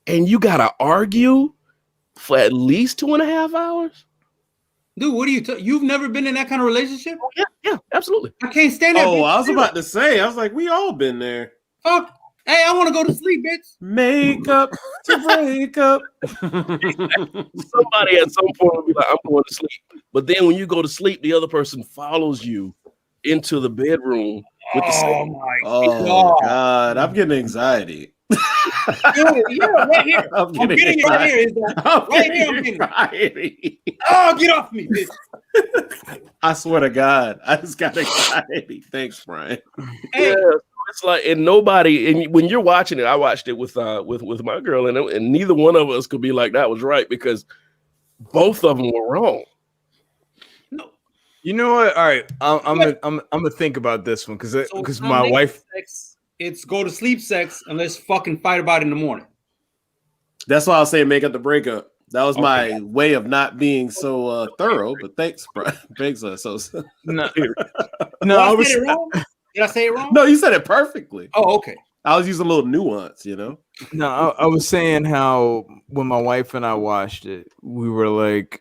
B: And you got to argue for at least 2.5 hours?
E: Dude, what are you you've never been in that kind of relationship?
B: Oh, yeah, absolutely.
E: I can't stand that.
A: Oh, I was about to say, I was like, we all been there.
E: Fuck. Hey, I want to go to sleep, bitch.
A: Make up to break up.
B: Somebody at some point will be like, I'm going to sleep. But then when you go to sleep, the other person follows you into the bedroom with the same.
A: Oh God, I'm getting anxiety.
E: Dude, yeah, right here. I'm getting it right here. Right here, I'm getting anxiety. Oh, get off me, bitch.
A: I swear to God, I just got anxiety. Thanks, Brian.
B: Hey. Yeah, it's like, and nobody, and when you're watching it, I watched it with my girl, and neither one of us could be like that was right because both of them were wrong.
D: No, you know what? All right, I'm gonna think about this one because my wife.
E: It's go to sleep sex and let's fucking fight about it in the morning.
A: That's why I'll say make up the breakup. That was my way of not being so thorough. But thanks, Brian. Thanks, Sosa.
E: No, I said it wrong. Did I say it wrong?
A: No, you said it perfectly.
E: Oh, okay.
A: I was using a little nuance, you know.
D: No, I was saying how when my wife and I watched it, we were like,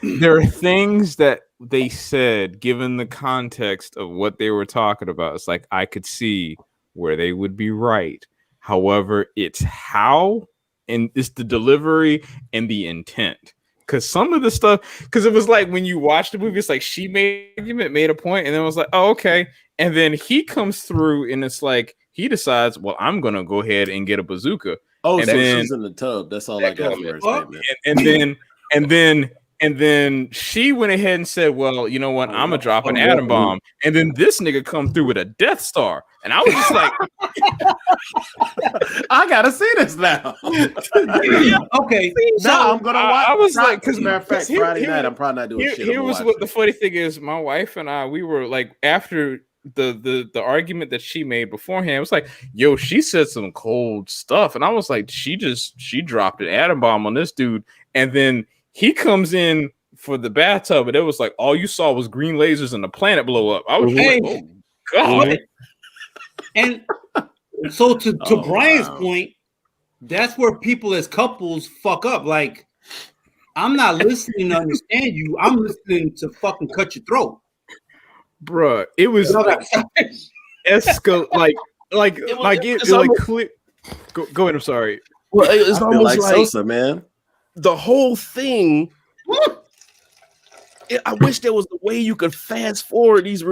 D: there are things that they said, given the context of what they were talking about. It's like I could see where they would be right. However, it's how and it's the delivery and the intent. Because some of the stuff, because it was like when you watch the movie, it's like she made a point, and then it was like, oh, okay. And then he comes through, and it's like he decides, well, I'm gonna go ahead and get a bazooka.
A: Oh,
D: and
A: so
D: then,
A: she's in the tub. That's all I got for her
D: statement. And then she went ahead and said, well, you know what? I'm going to drop an atom bomb. And then this nigga come through with a Death Star. And I was just like,
A: I got to see this now.
E: Okay.
A: Now I'm going to watch.
D: I was like,
A: as a matter of fact, Friday night, I'm probably not doing shit.
D: Here was what the funny thing is. My wife and I, we were like, after the argument that she made beforehand, it was like, yo, she said some cold stuff. And I was like, she dropped an atom bomb on this dude. And then he comes in for the bathtub, and it was like all you saw was green lasers and the planet blow up. I was like, oh God.
E: And so to Brian's point, that's where people as couples fuck up. Like, I'm not listening to understand you. I'm listening to fucking cut your throat.
D: Bruh, it was like clear. Go ahead, I'm sorry.
B: Well, it's almost like
A: Sosa, man.
B: The whole thing. I wish there was a way you could fast forward these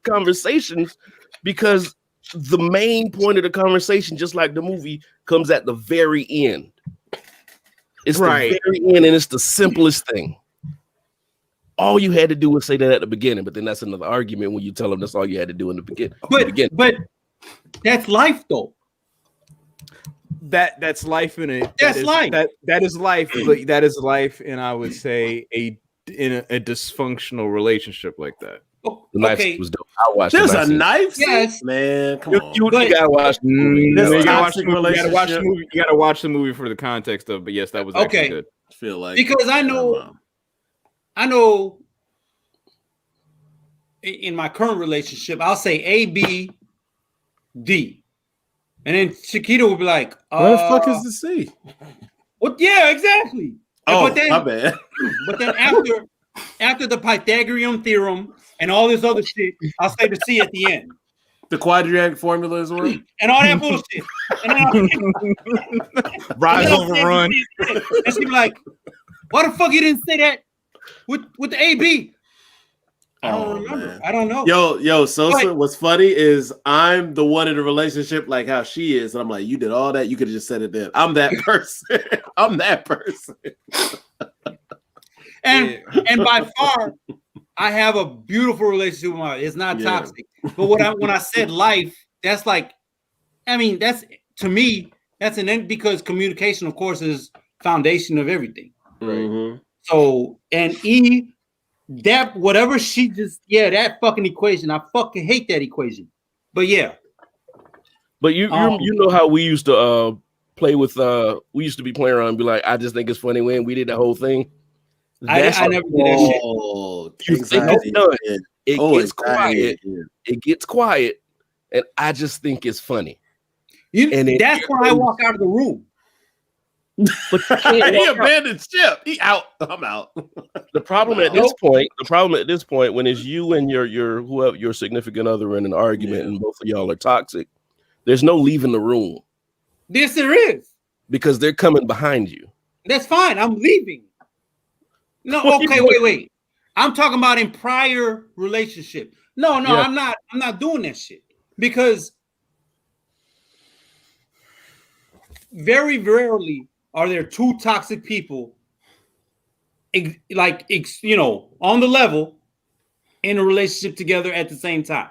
B: conversations, because the main point of the conversation, just like the movie, comes at the very end. It's the very end, and it's the simplest thing. All you had to do was say that at the beginning, but then that's another argument when you tell them that's all you had to do in the beginning.
E: But that's life, though.
D: That's life in it.
E: That is life,
D: but that is life, and I would say in a dysfunctional relationship like that.
B: The knife was dope. I watched.
A: There's a knife,
E: yes,
A: man. Come on,
B: you gotta watch the movie.
D: You gotta watch the movie for the context of. But yes, that was actually good.
A: I feel like
E: because I know in my current relationship, I'll say A, B, D. And then Chiquita would be like,
A: "What the fuck is the C?"
E: What? Yeah, exactly.
A: Oh,
E: but then,
A: my bad.
E: But then after the Pythagorean theorem and all this other shit, I'll say the C at the end.
A: The quadratic formula is what?
E: And all that bullshit. And
D: Rise overrun.
E: And she'd be like, "Why the fuck you didn't say that with the AB?" I don't remember. Man. I don't know.
A: Yo, Sosa, what's funny is I'm the one in the relationship like how she is. And I'm like, you did all that. You could have just said it then. I'm that person. I'm that person.
E: And by far, I have a beautiful relationship with my. It's not toxic. But when I said life, that's like, I mean, that's to me, that's an end because communication, of course, is foundation of everything.
A: Mm-hmm.
E: So, and E, that whatever she just, that fucking equation, I fucking hate that equation. But yeah.
B: But you know how we used to play with, we used to be playing around and be like, I just think it's funny when we did the whole thing.
E: I never did that shit.
B: You think it's done. It gets quiet. It gets quiet. And I just think it's funny.
E: That's why I walk out of the room.
B: But you can't
A: he abandoned ship. He out. I'm out.
B: The problem at this point, when it's you and your significant other in an argument and both of y'all are toxic, there's no leaving the room.
E: Yes, there is.
B: Because they're coming behind you.
E: That's fine. I'm leaving. No, okay, wait. I'm talking about in prior relationship. No, I'm not doing that shit. Because very rarely are there two toxic people on the level in a relationship together at the same time.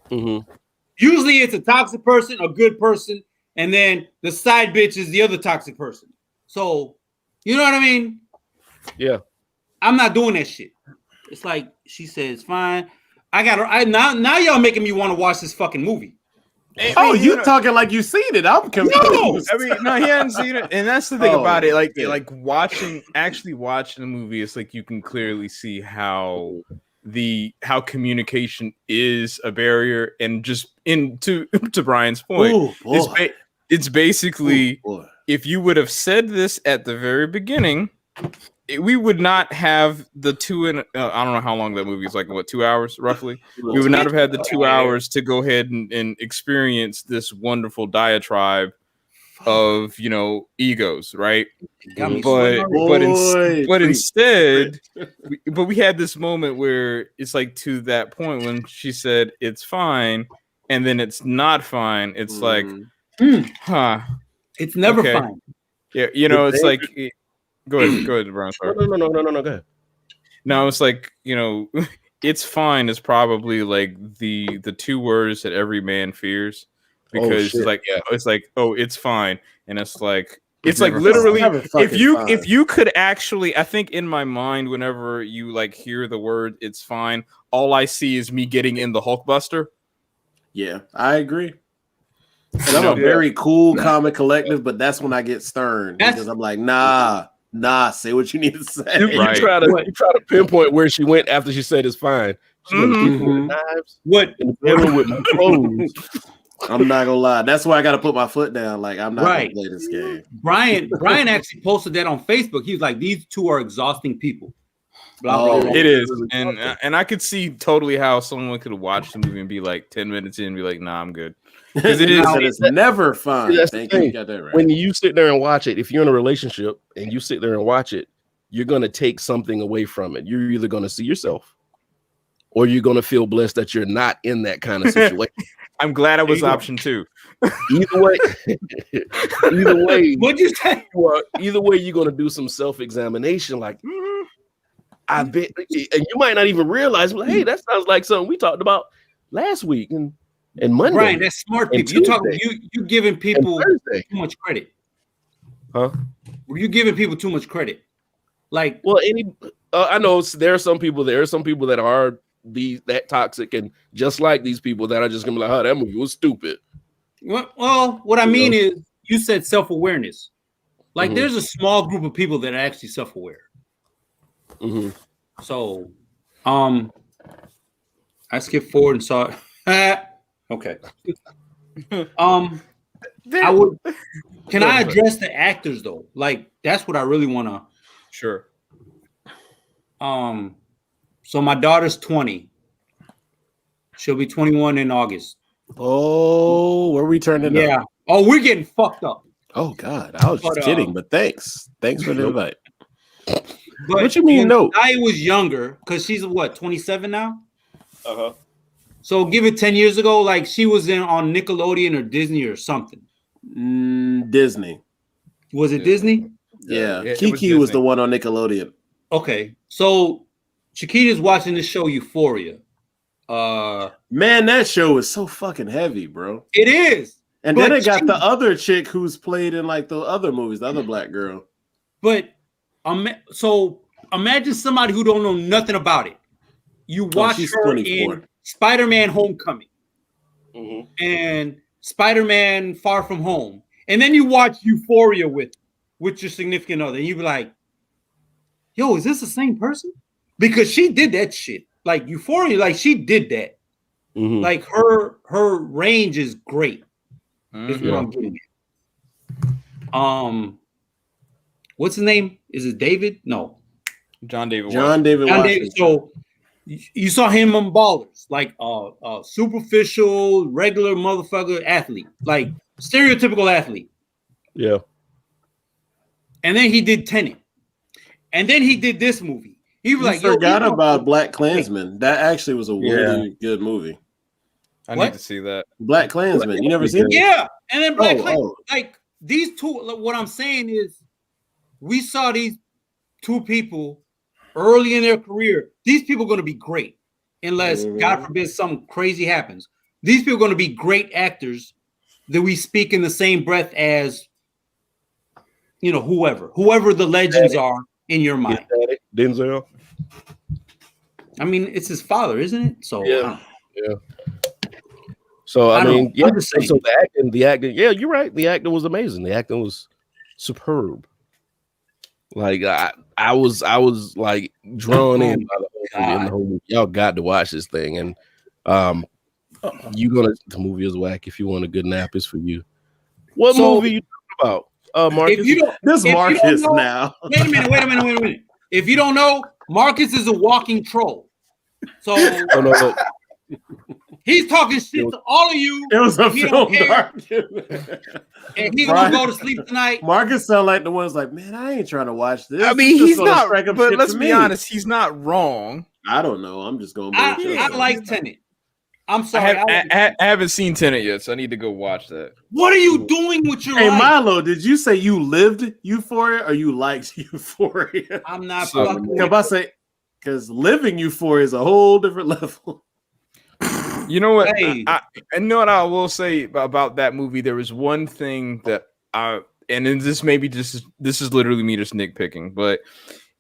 B: Mm-hmm.
E: Usually it's a toxic person, a good person, and then the side bitch is the other toxic person. So, you know what I mean?
B: Yeah.
E: I'm not doing that shit. It's like she says, fine. Now y'all making me want to watch this fucking movie.
A: You talking like you seen it? I'm confused.
D: No, he hadn't seen it, and that's the thing about it. Like actually watching the movie, it's like you can clearly see how communication is a barrier, and just to Brian's point, it's basically if you would have said this at the very beginning, we would not have the I don't know how long that movie is, like 2 hours roughly. We would not have had the 2 hours to go ahead and experience this wonderful diatribe of egos, right? But instead, we had this moment where it's like to that point when she said it's fine, and then it's not fine. It's like,
E: it's never fine.
D: Yeah, it's like. Go ahead, Brian.
B: No, go ahead.
D: No, it's like, it's fine is probably like the two words that every man fears, because it's fine, and it's like literally if you could actually, I think in my mind, whenever you like hear the word it's fine, all I see is me getting in the Hulkbuster.
A: Yeah, I agree. And I'm a very cool, calm, and collective, but that's when I get stern because I'm like, nah, say what you need to say.
B: You try to pinpoint where she went after she said it's fine. She went to people with knives.
E: What?
B: In the bedroom with my clothes.
A: I'm not gonna lie. That's why I got to put my foot down. Like, I'm not gonna play this game.
E: Brian actually posted that on Facebook. He was like, "These two are exhausting people." Blah, blah.
D: It is, and I could see totally how someone could watch the movie and be like 10 minutes in and be like, "Nah, I'm good." Because
A: it's never fun.
B: That's the thing. You got that right. When you sit there and watch it, if you're in a relationship and you sit there and watch it, you're going to take something away from it. You're either going to see yourself or you're going to feel blessed that you're not in that kind of situation.
D: I'm glad I was option 2.
B: Either way,
E: what'd you say?
B: Either way, you're going to do some self-examination. Like, I bet, and you might not even realize, like, hey, that sounds like something we talked about last week and Monday.
E: Brian, that's smart people. You giving people too much credit.
B: Huh?
E: Were you giving people too much credit? Like,
B: well, I know there are some people that are that toxic, and just like these people that are just gonna be like, "Oh, that movie was stupid."
E: Well, what I mean is, you said self-awareness. Like, there's a small group of people that are actually self-aware.
B: Mm-hmm.
E: So, I skipped forward and saw it. Okay. I would. Can I address the actors though? Like, that's what I really want to.
D: Sure.
E: So my daughter's 20. She'll be 21 in August.
A: Oh, we're returning.
E: Yeah. Oh, we're getting fucked up.
A: Oh God, I was just kidding. But thanks for the invite.
E: But
A: what you mean? No,
E: I was younger because she's 27 now.
B: Uh-huh.
E: So give it 10 years ago, like she was on Nickelodeon or Disney or something.
A: Disney.
E: Was it Disney?
A: Yeah. Kiki was the one on Nickelodeon.
E: Okay. So Chiquita's watching the show Euphoria.
A: Man, that show is so fucking heavy, bro.
E: It is.
A: And then it got the other chick who's played in like the other movies, the other black girl.
E: But so imagine somebody who don't know nothing about it. You watch her 24. In Spider-Man Homecoming and Spider-Man Far From Home, and then you watch Euphoria with your significant other, and you be like, yo, is this the same person? Because she did that shit. Like Euphoria, like she did that. Like her range is great. Is what I'm getting at. What's his name? Is it David? No.
D: John David
E: Washington. So you saw him on Ballers, like superficial, regular motherfucker athlete, like stereotypical athlete.
B: Yeah.
E: And then he did Tenet. And then he did this movie. He was
A: forgot about Black Klansman. That actually was a really good movie.
D: I need to see that.
A: Black Klansman. You never seen it?
E: Yeah. And then Black Klansman. Like these two, what I'm saying is we saw these two people early in their career. These people are going to be great unless, God forbid, something crazy happens. These people are going to be great actors that we speak in the same breath as, whoever the legends are in your mind.
B: Denzel.
E: I mean, it's his father, isn't it? So
B: yeah. So I mean, yeah. So the acting, yeah, you're right. The acting was amazing. The acting was superb. Like I was like drawn in by the whole movie. Y'all got to watch this thing, and the movie is whack. If you want a good nap, it's for you. What movie you talking about, Marcus?
A: Marcus now.
E: Wait a minute. If you don't know, Marcus is a walking troll. So he's talking shit to all of you.
A: It was a film dark.
E: And he's gonna go to sleep tonight.
A: Marcus sound like the one's like, man, I ain't trying to watch this.
D: I mean, he's not. But let's be honest, he's not wrong.
A: I don't know. I'm just going.
E: I like Tenet. I'm sorry.
D: I haven't seen Tenet yet, so I need to go watch that.
E: What are you doing with your life?
A: Milo, did you say you lived Euphoria or you liked Euphoria?
E: I'm not fucking.
A: Because living Euphoria is a whole different level.
D: You know what? Hey. I know what I will say about that movie. There was one thing that and then this is literally me just nitpicking, but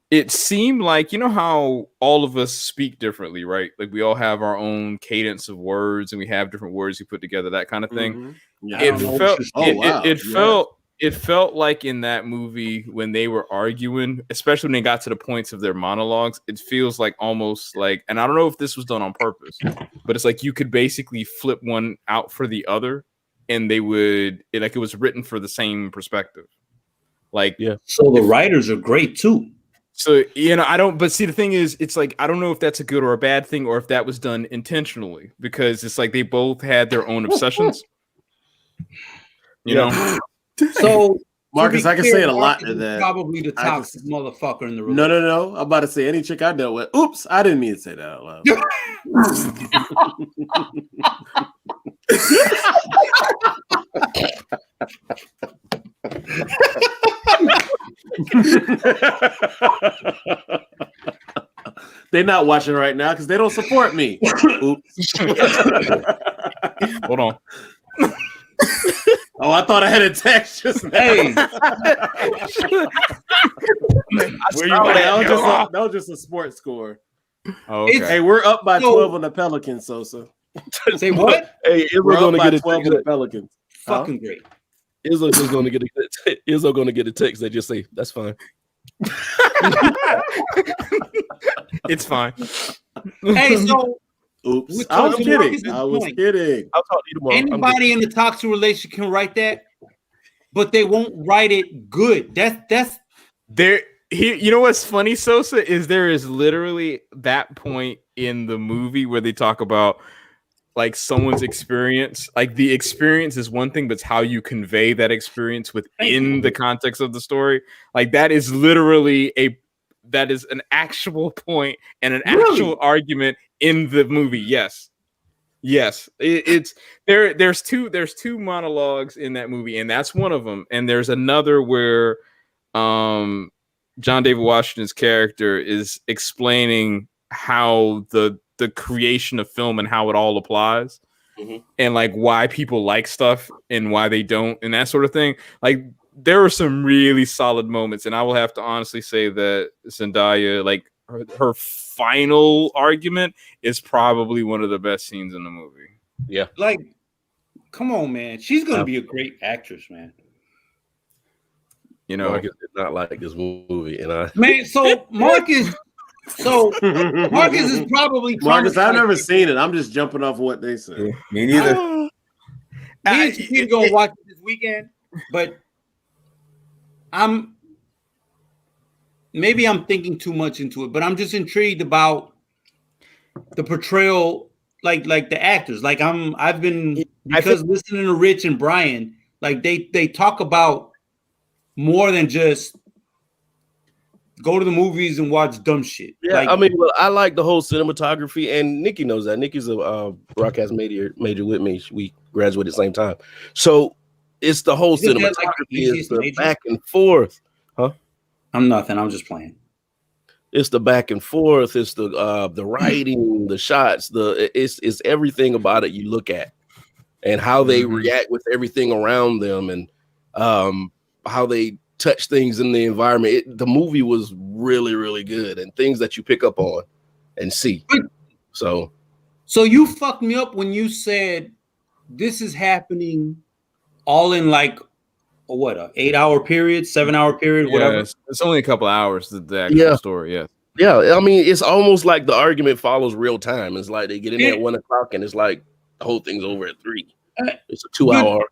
D: it seemed like, you know how all of us speak differently, right? Like we all have our own cadence of words and we have different words we put together, that kind of thing. Yeah. It felt like in that movie when they were arguing, especially when they got to the points of their monologues, it feels like almost like, and I don't know if this was done on purpose, but it's like you could basically flip one out for the other and it was written for the same perspective. Like, yeah.
E: So the writers are great too.
D: So, but see, the thing is, it's like, I don't know if that's a good or a bad thing or if that was done intentionally because it's like they both had their own obsessions. You know?
E: So,
A: Marcus, I can say it a lot to that.
E: Probably the toxic motherfucker in the room.
A: No. I'm about to say any chick I dealt with. Oops, I didn't mean to say that out loud. They're not watching right now because they don't support me. Oops.
D: Hold on.
A: Oh, I thought I had a text just now. Hey. That was just a sports score.
D: Oh, okay.
A: Hey, we're up by 12 on the Pelicans, Sosa.
E: Say what?
B: Hey,
A: we're up by 12 on the Pelicans.
E: Fucking great.
B: Izzo's just going to get a text that just say, that's fine.
D: It's fine.
E: Hey, so
A: oops. I was kidding. I'll talk to you tomorrow.
E: Anybody in the toxic relationship can write that, but they won't write it good. That's
D: there. You know what's funny, Sosa, is there is literally that point in the movie where they talk about like someone's experience. Like the experience is one thing, but it's how you convey that experience within the context of the story. Like that is literally that is an actual point and an actual argument in the movie. Yes. It's there. There's two monologues in that movie, and that's one of them. And there's another where John David Washington's character is explaining how the creation of film and how it all applies, and like why people like stuff and why they don't, and that sort of thing. Like there were some really solid moments, and I will have to honestly say that Zendaya, like her final argument, is probably one of the best scenes in the movie.
B: Yeah,
E: like, come on, man, she's gonna be a great actress, man.
D: You know,
B: Marcus did not like this movie, and
E: so Marcus is probably
A: Marcus. I've never seen it. I'm just jumping off what they said.
C: Yeah, me neither.
E: We're gonna watch it this weekend, but maybe I'm thinking too much into it, but I'm just intrigued about the portrayal, like the actors. Like I've been listening to Rich and Brian, like they talk about more than just go to the movies and watch dumb shit.
B: yeah,
E: like,
B: I mean, well, I like the whole cinematography, and Nikki knows that. Nikki's a broadcast major with me. We graduated at the same time, so it's the whole cinematography, it's the back and forth. Huh?
E: I'm nothing. I'm just playing.
B: It's the back and forth. It's the writing, the shots, it's everything about it you look at, and how they react with everything around them, and how they touch things in the environment. The movie was really, really good, and things that you pick up on and see. So
E: you fucked me up when you said this is happening all in like a 8-hour period, 7-hour period, whatever.
D: It's only a couple hours. The actual story, yeah.
B: Yeah, I mean, it's almost like the argument follows real time. It's like they get in there at 1 o'clock, and it's like the whole thing's over at 3. It's a 2-hour.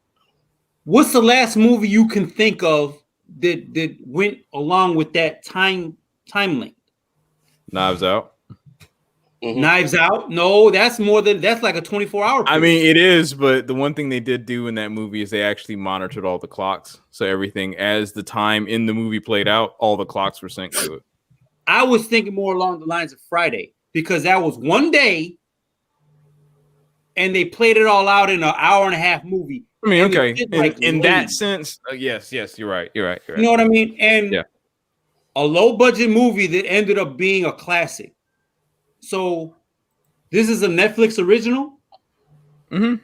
E: What's the last movie you can think of that went along with that time length?
D: Knives Out.
E: Mm-hmm. Knives Out? No, that's like a 24-hour period.
D: I mean, it is, but the one thing they did do in that movie is they actually monitored all the clocks. So everything, as the time in the movie played out, all the clocks were synced to it.
E: I was thinking more along the lines of Friday, because that was one day and they played it all out in an hour-and-a-half movie.
D: I mean, okay, in that sense, yes, you're right. You're right.
E: You know what I mean? And a low-budget movie that ended up being a classic. So this is a Netflix original?
D: Mm-hmm.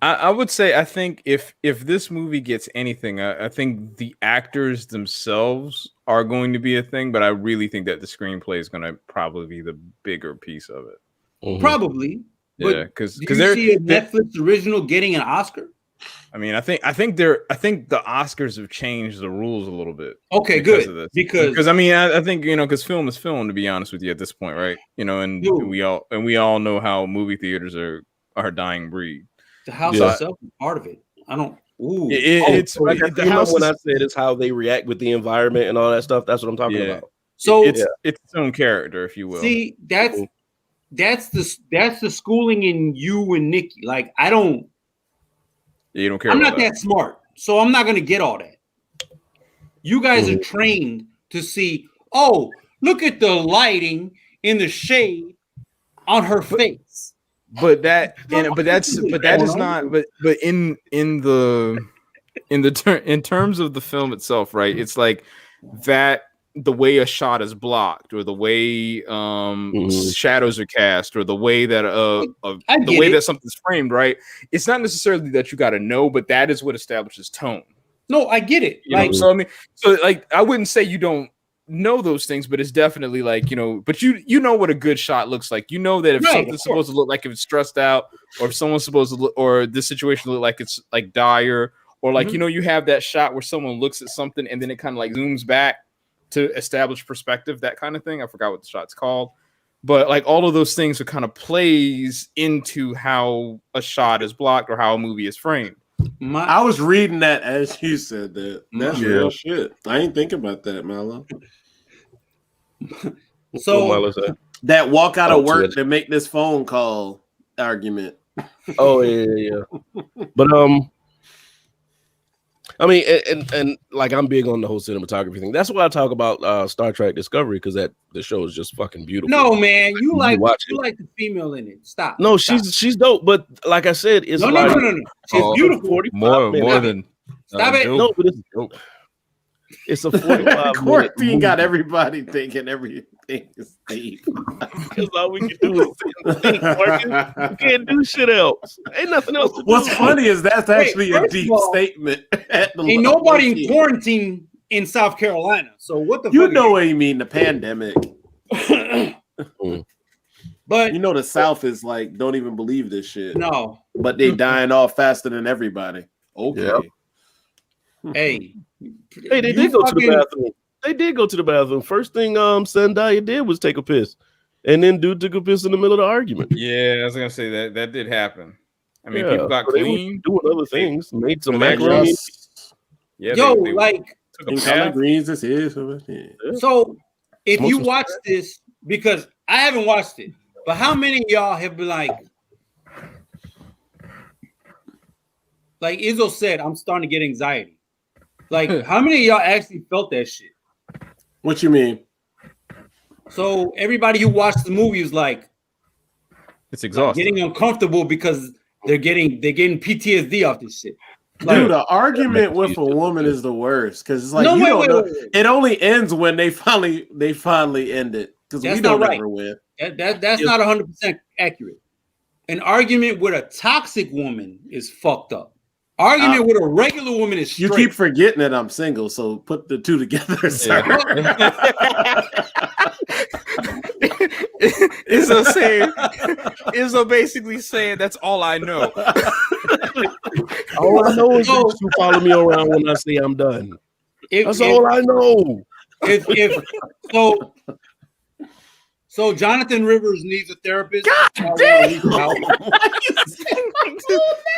D: I would say, I think if this movie gets anything, I think the actors themselves are going to be a thing, but I really think that the screenplay is going to probably be the bigger piece of it.
E: Mm-hmm. Probably.
D: Yeah, because
E: do you see a Netflix original getting an Oscar?
D: I mean, I think the Oscars have changed the rules a little bit.
E: Okay, good. Because
D: I mean, I think, because film is film, to be honest with you, at this point, right? And we all know how movie theaters are a dying breed.
E: The house itself is part of it. I don't. Ooh,
B: the house. When I said it's how they react with the environment and all that stuff. That's what I'm talking about.
E: So
D: it's its own character, if you will.
E: See, that's the schooling in you and Nikki. Like, I don't.
D: Yeah, you don't care.
E: I'm not that smart, so I'm not going to get all that. You guys are trained to see. Oh, look at the lighting in the shade on her face.
D: But in terms of the film itself, right? It's like that. The way a shot is blocked, or the way shadows are cast, or the way that that something's framed, right? It's not necessarily that you got to know, but that is what establishes tone.
E: No, I get it.
D: So I mean, I wouldn't say you don't know those things, but it's definitely like, but you know what a good shot looks like. You know that if something's supposed to look like if it's stressed out, or if someone's supposed to look, or this situation look like it's like dire, or like you have that shot where someone looks at something and then it kind of like zooms back to establish perspective, that kind of thing. I forgot what the shot's called, but like all of those things are kind of plays into how a shot is blocked or how a movie is framed.
A: I was reading that as you said that. That's real shit. I ain't thinking about that, Milo.
E: So
A: that walk out of work to make this phone call argument.
B: Oh yeah. But I mean, and like I'm big on the whole cinematography thing. That's why I talk about Star Trek Discovery, because the show is just fucking beautiful.
E: No, man, you like the female in it. Stop.
B: No, she's dope, but like I said, it's
E: no. She's beautiful.
D: More than
E: stop it.
B: No, but It's a 45
A: quarantine got everybody thinking everything is safe.
B: Because all we can do is think, Marcus. We can't do shit else. Ain't nothing else to do.
A: What's funny is that's actually a deep statement.
E: Ain't nobody in quarantine in South Carolina. So what the
A: you know what you mean? The pandemic.
E: But
A: you know the South is like don't even believe this shit.
E: No,
A: but they dying off faster than everybody. Okay.
B: Yep.
E: Hey,
B: they did go to the bathroom. They did go to the bathroom. First thing Zendaya did was take a piss, and then dude took a piss in the middle of the argument.
D: Yeah, I was gonna say that did happen. I mean, people got clean,
B: doing other things, made some macaroni.
E: Yeah, yo, like
A: greens is here.
E: So if you watch this, because I haven't watched it, but how many of y'all have been like Izzo said, I'm starting to get anxiety. Like, how many of y'all actually felt that shit?
A: What you mean?
E: So everybody who watched the movie is like,
D: it's exhausting,
E: getting uncomfortable because they're getting PTSD off this shit. Like,
A: dude, the argument with a woman is the worst because it's like wait. It only ends when they finally end it because we don't ever win.
E: That's not 100% accurate. An argument with a toxic woman is fucked up. Argument with a regular woman is straight.
A: You keep forgetting that I'm single, so put the two together.
D: Izzo basically saying that's all I know.
B: All I know is you follow me around when I say I'm done. That's all I know.
E: So Jonathan Rivers needs a therapist.
D: God damn!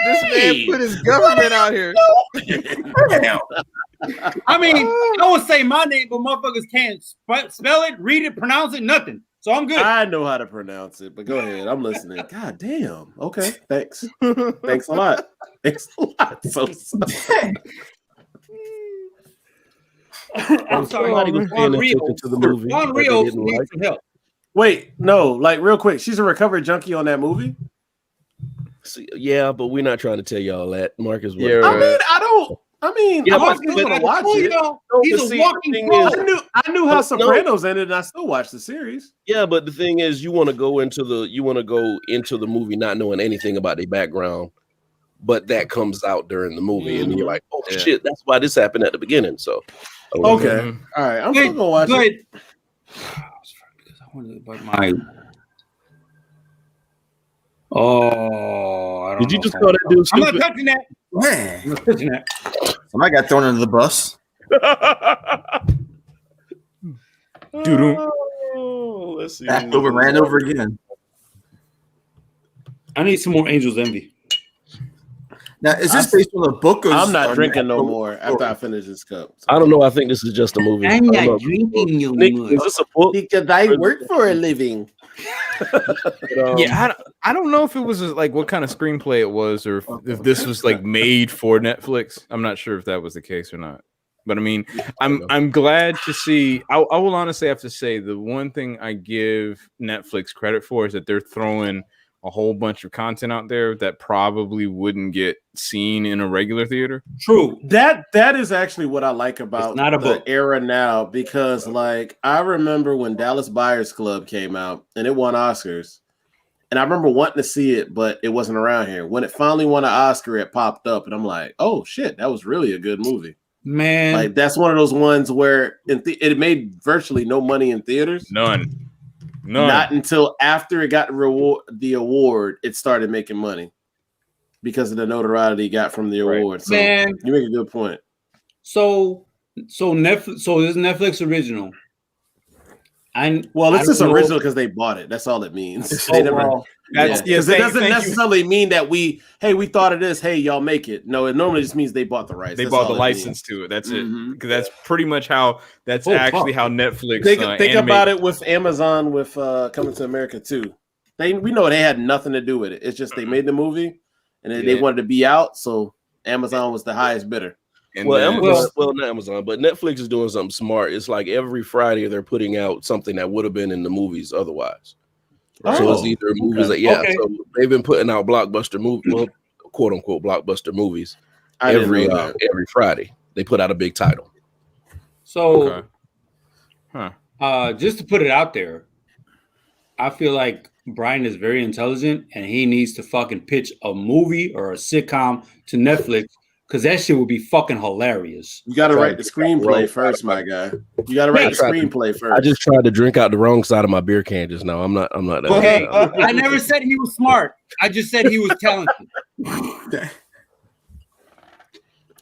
D: This man put his government out here.
E: I mean, I would say my name, but motherfuckers can't spell it, read it, pronounce it, nothing. So I'm good.
A: I know how to pronounce it, but go ahead. I'm listening. God damn. Okay. Thanks. Thanks a lot. Thanks a lot. So
E: I'm sorry. Juan Rios needs some help.
A: Wait, no, like real quick. She's a recovered junkie on that movie.
B: Yeah, but we're not trying to tell y'all that. Marcus.
A: Yeah, I'm still gonna watch it.
E: He's a walking pro.
A: I knew how Sopranos ended, and I still watched the series.
B: Yeah, but the thing is, you want to go into the movie not knowing anything about their background, but that comes out during the movie, and you're like, oh shit, that's why this happened at the beginning. So,
A: okay, all right, I'm still gonna watch it.
E: I don't
B: Did you just call that dude stupid?
E: I'm not touching that. Man, I'm not touching that.
C: Somebody got thrown under the bus.
B: Let's see.
C: Backed over, ran over again.
E: I need some more Angel's Envy.
C: Now, is this based on a book? Or
A: I'm not drinking no more after I finish this cup.
B: I don't know. I think this is just a movie.
E: I'm not drinking no more.
B: Is this a book?
A: Because I work for a living.
D: Yeah, I don't know if it was like what kind of screenplay it was, or if this was like made for Netflix. I'm not sure if that was the case or not. But I mean, I'm glad to see. I will honestly have to say the one thing I give Netflix credit for is that they're throwing a whole bunch of content out there that probably wouldn't get seen in a regular theater.
E: True.
A: That is actually what I like about the era now, because like I remember when Dallas Buyers Club came out and it won Oscars, and I remember wanting to see it, but it wasn't around here. When it finally won an Oscar, it popped up, and I'm like, oh shit, that was really a good movie.
E: Man,
A: like that's one of those ones where it made virtually no money in theaters.
D: None.
A: Not until after it got the award, it started making money because of the notoriety it got from the award. So
E: man,
A: you make a good point.
E: So Netflix. So this is Netflix original.
A: It's just original because they bought it. That's all it means. Because it doesn't necessarily mean that we thought of this. Hey, y'all make it. No, it normally just means they bought the rights.
D: They bought the license to it. That's it. Because that's pretty much how. That's actually how Netflix.
A: Think about it with Amazon with Coming to America too. We know they had nothing to do with it. It's just they made the movie and they wanted to be out, so Amazon was the highest bidder.
B: Not Amazon, but Netflix is doing something smart. It's like every Friday they're putting out something that would have been in the movies otherwise. So it's either movies so they've been putting out blockbuster movies, quote unquote blockbuster movies every Friday. They put out a big title.
E: So, just to put it out there, I feel like Brian is very intelligent and he needs to fucking pitch a movie or a sitcom to Netflix because that shit would be fucking hilarious.
A: You got to write the screenplay first, my guy. You got to write the screenplay first.
B: I just tried to drink out the wrong side of my beer can just now. I'm not that.
E: Okay, I never said he was smart. I just said he was talented.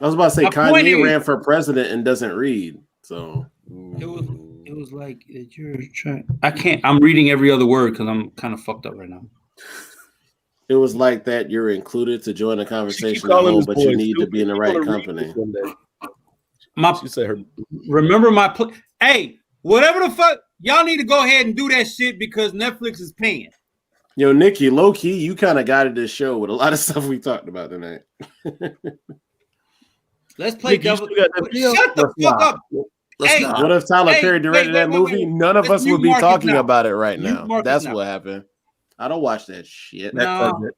A: I was about to say Kanye ran for president and doesn't read. So
E: it was like you're trying. I'm reading every other word because I'm kind of fucked up right now.
A: It was like that. You're included to join the conversation at home, but you need to be in the right company.
B: She said her.
E: Remember my hey, whatever the fuck, y'all need to go ahead and do that shit because Netflix is paying.
A: Yo, Nikki, low key, you kind of guided this show with a lot of stuff we talked about tonight.
E: Let's play devil. Shut the fuck up.
A: Hey, what if Tyler Perry directed that movie? None of us would be talking about it right now. That's what happened. I don't watch that shit.
E: No,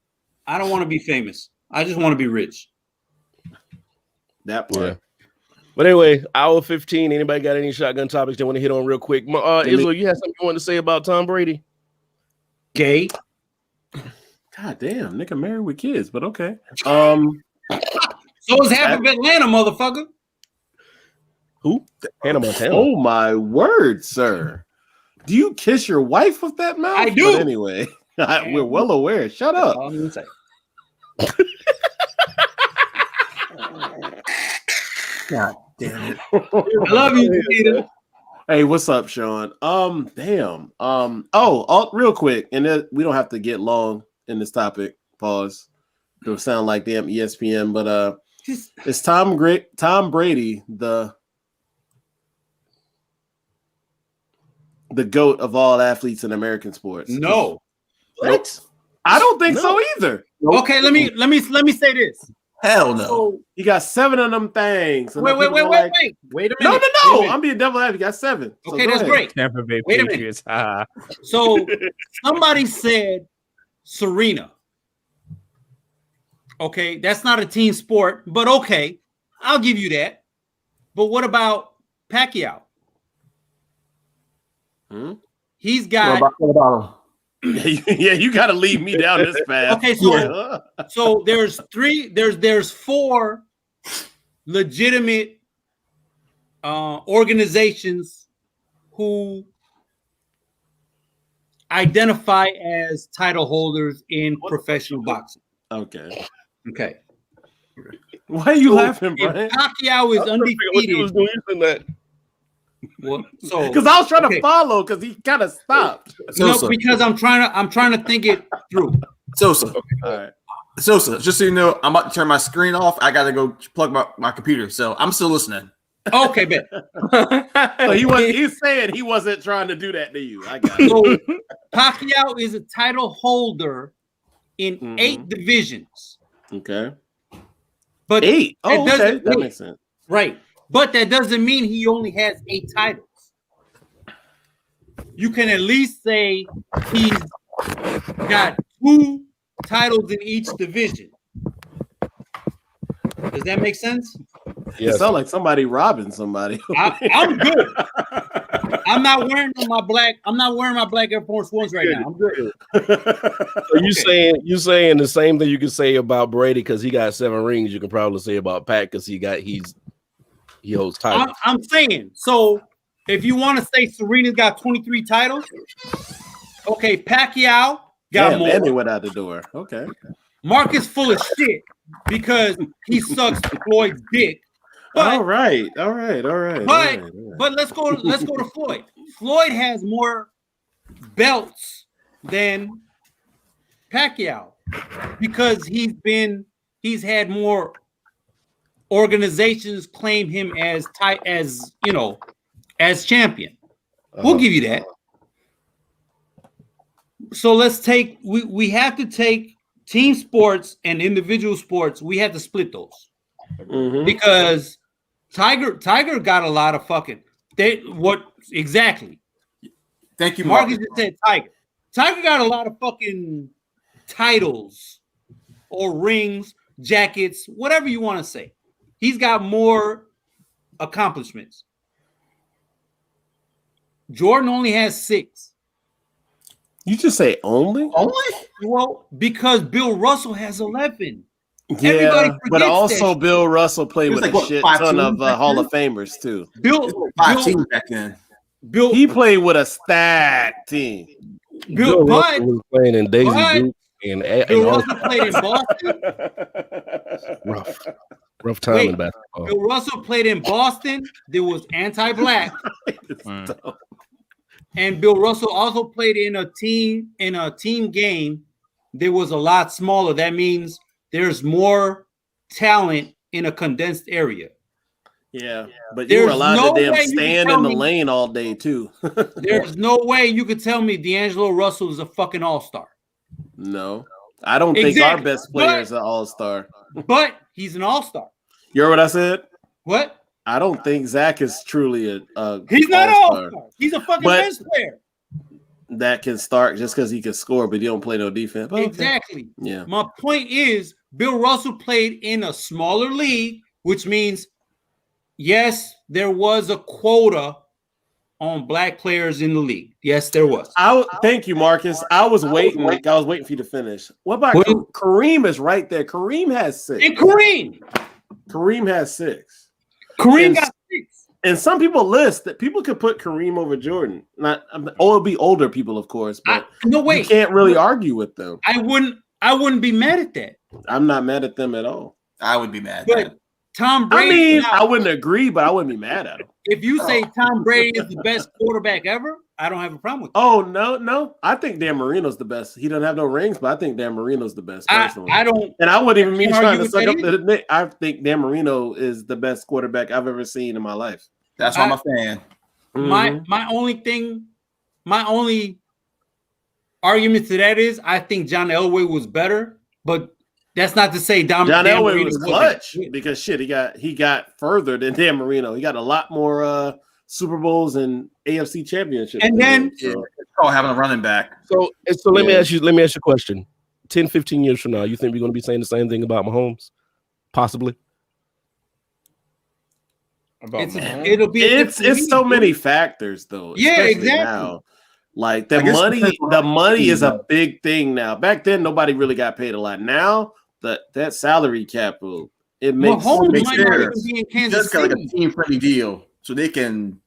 E: I don't want to be famous. I just want to be rich.
A: That part. Yeah.
B: But anyway, hour 15. Anybody got any shotgun topics they want to hit on real quick? Izzo, you had something you wanted to say about Tom Brady?
E: Gay.
A: God damn, nigga married with kids, but okay.
E: So is half of Atlanta, motherfucker.
B: Who? Hannah Montana.
A: Oh my word, sir. Do you kiss your wife with that mouth?
E: I do.
A: But anyway, we're well aware. Shut up.
E: All I'm gonna say.
C: God damn it.
E: I love you, Peter.
A: Hey, what's up, Sean? Damn. Real quick, and we don't have to get long in this topic. Pause. It'll sound like damn ESPN, but is Tom Brady the GOAT of all athletes in American sports?
E: No.
A: What? I don't think so either.
E: Okay, let me say this.
C: Hell no.
E: So,
A: he got 7 of them things.
E: Wait a minute.
A: No. I'm being devil advocate. He got 7.
E: So okay, that's great.
D: Tampa Bay Patriots.
E: So somebody said Serena. Okay, that's not a team sport, but okay, I'll give you that. But what about Pacquiao? He's got.
C: What about him?
A: Yeah, you got to lead me down this path.
E: Okay, so there's 4 legitimate organizations who identify as title holders in professional boxing.
A: Okay.
E: Why
A: are you laughing, Brian?
E: Pacquiao is undefeated.
A: Because I was trying to follow because he kind of stopped.
E: No, because I'm trying to think it through.
C: Sosa.
A: Okay. All right.
C: Sosa, just so you know, I'm about to turn my screen off. I gotta go plug my computer. So I'm still listening.
E: Okay, bet.
A: So he's saying he wasn't trying to do that to you. I got it.
E: So Pacquiao is a title holder in 8 divisions.
A: Okay.
E: But
A: 8. Oh, okay. That makes sense.
E: Right. But that doesn't mean he only has 8 titles. You can at least say he's got 2 titles in each division. Does that make sense?
A: Yeah. It sounds like somebody robbing somebody.
E: I'm good. I'm not wearing my black Air Force Ones right now. I'm good.
B: So you saying the same thing you can say about Brady because he got 7 rings. You can probably say about Pat because he holds titles.
E: I'm saying so. If you want to say Serena's got 23 titles, okay. Pacquiao got more.
A: And they went out the door. Okay.
E: Marcus full of shit because he sucks Floyd's dick. But,
A: all right.
E: But let's go to Floyd. Floyd has more belts than Pacquiao because he's had more organizations claim him as champion. We'll give you that. So let's take we have to take team sports and individual sports. We have to split those because Tiger got a lot of fucking. Exactly?
C: Thank you,
E: Marcus just said Tiger. Tiger got a lot of fucking titles or rings, jackets, whatever you want to say. He's got more accomplishments. Jordan only has 6.
A: You just say only?
E: Well, because Bill Russell has 11.
A: Yeah, but also Bill Russell played with a shit ton of Hall of Famers too.
C: Bill teams back then.
A: He played with a stacked team.
B: Bill Russell was playing in Daisy Duke and
E: Bill Russell played in Boston.
B: Rough time in basketball.
E: Bill Russell played in Boston. There was anti-black. And Bill Russell also played in a team game. There was a lot smaller. That means there's more talent in a condensed area.
A: Yeah, but you were allowed to stand in the lane all day too.
E: There's no way you could tell me D'Angelo Russell is a fucking all-star.
A: No, I don't think our best player is an all-star.
E: But he's an all-star.
A: You heard what I said?
E: What?
A: I don't think Zach is truly a
E: he's not an all-star. He's a fucking bench player.
A: That can start just because he can score, but he don't play no defense.
E: But exactly.
A: Yeah.
E: My point is, Bill Russell played in a smaller league, which means, yes, there was a quota on black players in the league. Yes, there was.
A: Thank you, Marcus. I was waiting for you to finish. What about Kareem? Is right there. Kareem has 6.
E: And Kareem
A: has 6.
E: Kareem got 6.
A: And some people list that people could put Kareem over Jordan. It'll be older people, of course, but you can't really argue with them.
E: I wouldn't be mad at that.
A: I'm not mad at them at all.
C: I would be mad
E: at that. Tom Brady.
A: I wouldn't agree, but I wouldn't be mad at him.
E: If you say Tom Brady is the best quarterback ever, I don't have a problem with that.
A: Oh, no. I think Dan Marino's the best. He doesn't have no rings, but I think Dan Marino's the best personally.
E: I don't.
A: And I wouldn't even mean trying to suck up the Nick. I think Dan Marino is the best quarterback I've ever seen in my life.
C: That's why I'm a fan.
E: My only argument to that is I think John Elway was better, but that's not to say
A: John Elway was clutch because he got further than Dan Marino. He got a lot more Super Bowls and AFC championships.
E: And then
C: having a running back.
B: So let me ask you a question. 10, 15 years from now, you think we're going to be saying the same thing about Mahomes? Possibly.
A: It's so many factors though.
E: Yeah, exactly.
A: Now. Like the money is a big thing now. Back then, nobody really got paid a lot. Now that salary cap, it makes
C: sense. He just got like a team-friendly deal, so they can.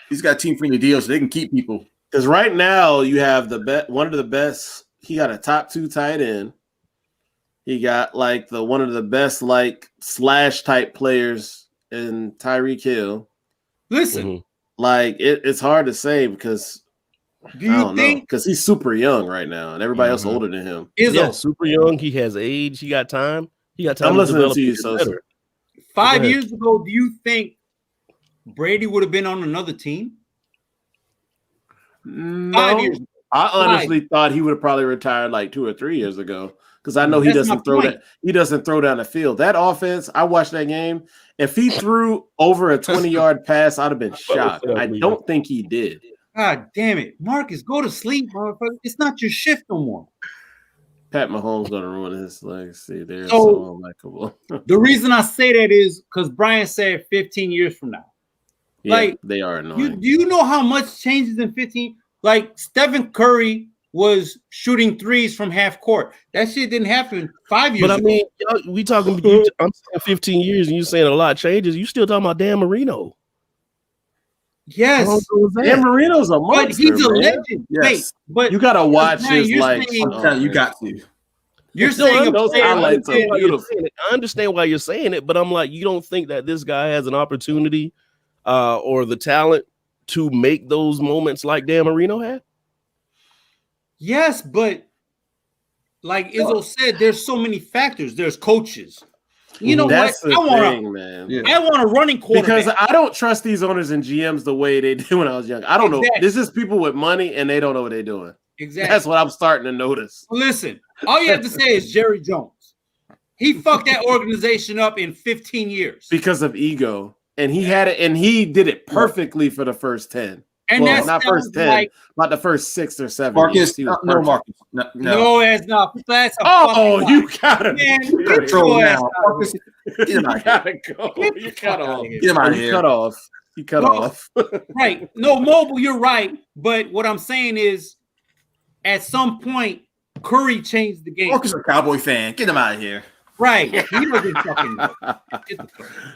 C: He's got a team-friendly deal, so they can keep people.
A: Because right now you have one of the best. He got a top 2 tight end. He got like one of the best slash type players in Tyreek Hill.
E: Listen,
A: like it's hard to say because.
E: Do you think
A: because he's super young right now and everybody else older than him?
B: Super young. He has age. He got time.
A: I'm listening to you. So
E: 5 years ago, do you think Brady would have been on another team?
A: No, 5 years ago. I honestly thought he would have probably retired like 2 or 3 years ago because I know he doesn't throw that. He doesn't throw down the field. That offense. I watched that game. If he threw over a 20-yard pass, I'd have been shocked. I don't think he did.
E: God damn it, Marcus, go to sleep, motherfucker. It's not your shift no more.
A: Pat Mahomes gonna ruin his legacy. They're so unlikable.
E: The reason I say that is because Brian said 15 years from now.
A: Yeah, they are annoying.
E: Do you know how much changes in 15? Like Stephen Curry was shooting threes from half court. That shit didn't happen 5 years ago.
B: But I mean, we talking. I'm saying 15 years, and you saying a lot changes. You still talking about Dan Marino?
E: Yes,
A: Dan Marino's a monster.
E: But he's a legend.
A: Yes.
E: Wait, but
A: you gotta watch his
C: you got to.
E: You're saying
A: those highlights are beautiful.
B: I understand why you're saying it, but I'm like, you don't think that this guy has an opportunity or the talent to make those moments like Dan Marino had?
E: Yes, but like Izzo said, there's so many factors. There's coaches. You know what? I want a running quarterback.
A: Because I don't trust these owners and GMs the way they did when I was young. I don't know. This is people with money and they don't know what they're doing.
E: Exactly.
A: That's what I'm starting to notice.
E: Listen, all you have to say is Jerry Jones. He fucked that organization up in 15 years.
A: Because of ego. And he had it, and he did it perfectly for the first 10.
E: And
A: well, not first 10, not the first 6 or 7.
C: Marcus, no, Marcus.
E: No, it's not. That's
A: a you gotta
C: control now. Marcus,
A: you gotta go. You cut off.
C: Get him out of here.
A: Cut off. He cut off.
E: Right. No, Mobile, you're right. But what I'm saying is, at some point, Curry changed the game.
C: Marcus is a Cowboy fan. Get him out of here.
E: Right. He doesn't fucking.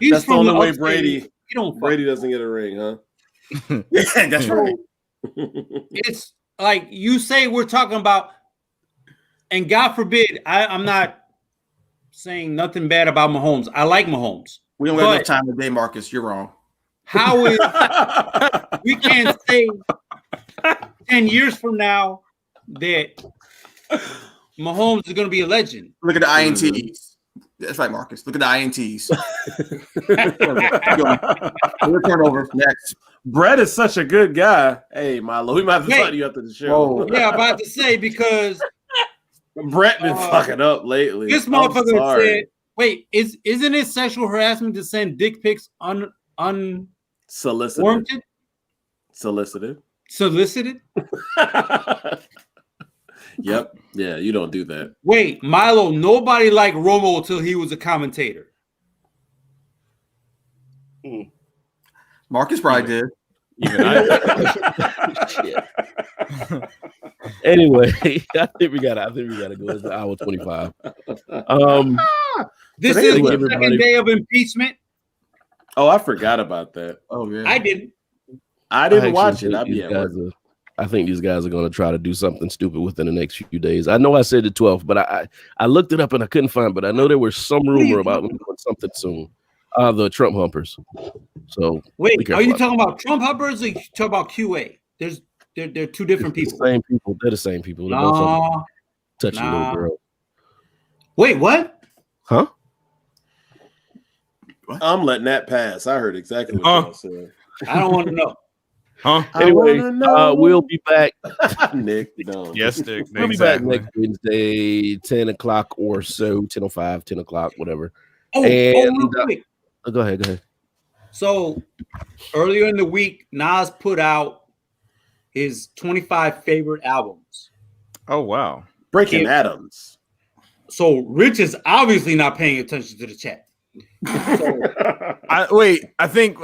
A: That's the only way Brady doesn't get a ring, huh?
C: Yeah, that's right.
E: It's like you say we're talking about, and God forbid, I'm not saying nothing bad about Mahomes. I like Mahomes.
C: We don't have enough time today, Marcus. You're wrong.
E: How is we can't say 10 years from now that Mahomes is going to be a legend?
C: Look at the INTs. That's right, Marcus. Look at the INTs. We'll turn over next.
A: Brett is such a good guy. Hey, Milo, we might have to talk to you after the show.
E: Yeah, about to say, because
A: Brett been fucking up lately.
E: This motherfucker said, "Wait, isn't it sexual harassment to send dick pics
A: unsolicited?
E: Solicited?
A: Yep. Yeah, you don't do that.
E: Wait, Milo, nobody liked Romo until he was a commentator.
C: Marcus probably did.
B: Anyway, I think we gotta go. It's an hour 25.
E: This is the second day of impeachment.
A: Oh, I forgot about that.
C: Oh yeah,
E: I didn't
A: watch it.
B: I think these guys are going to try to do something stupid within the next few days. I know I said the 12th, but I looked it up and I couldn't find. But I know there was some rumor about them doing something soon. The Trump humpers. So
E: wait, are you talking about Trump humpers or you talking about QA? They're two different people.
B: Same people. They're the same people. They're both touching little girl.
E: Wait, what?
B: Huh?
A: I'm letting that pass. I heard exactly what you said.
E: I don't want to know.
D: Huh?
B: Anyway, we'll be back.
A: Nick, no.
D: Yes, Nick.
B: We'll be back next Wednesday, 10 o'clock or so, 10:05, 10 o'clock, whatever.
E: Go ahead.
B: So
E: earlier in the week, Nas put out his 25 favorite albums.
D: Oh, wow.
A: Breaking Adams.
E: So Rich is obviously not paying attention to the chat.
D: I think...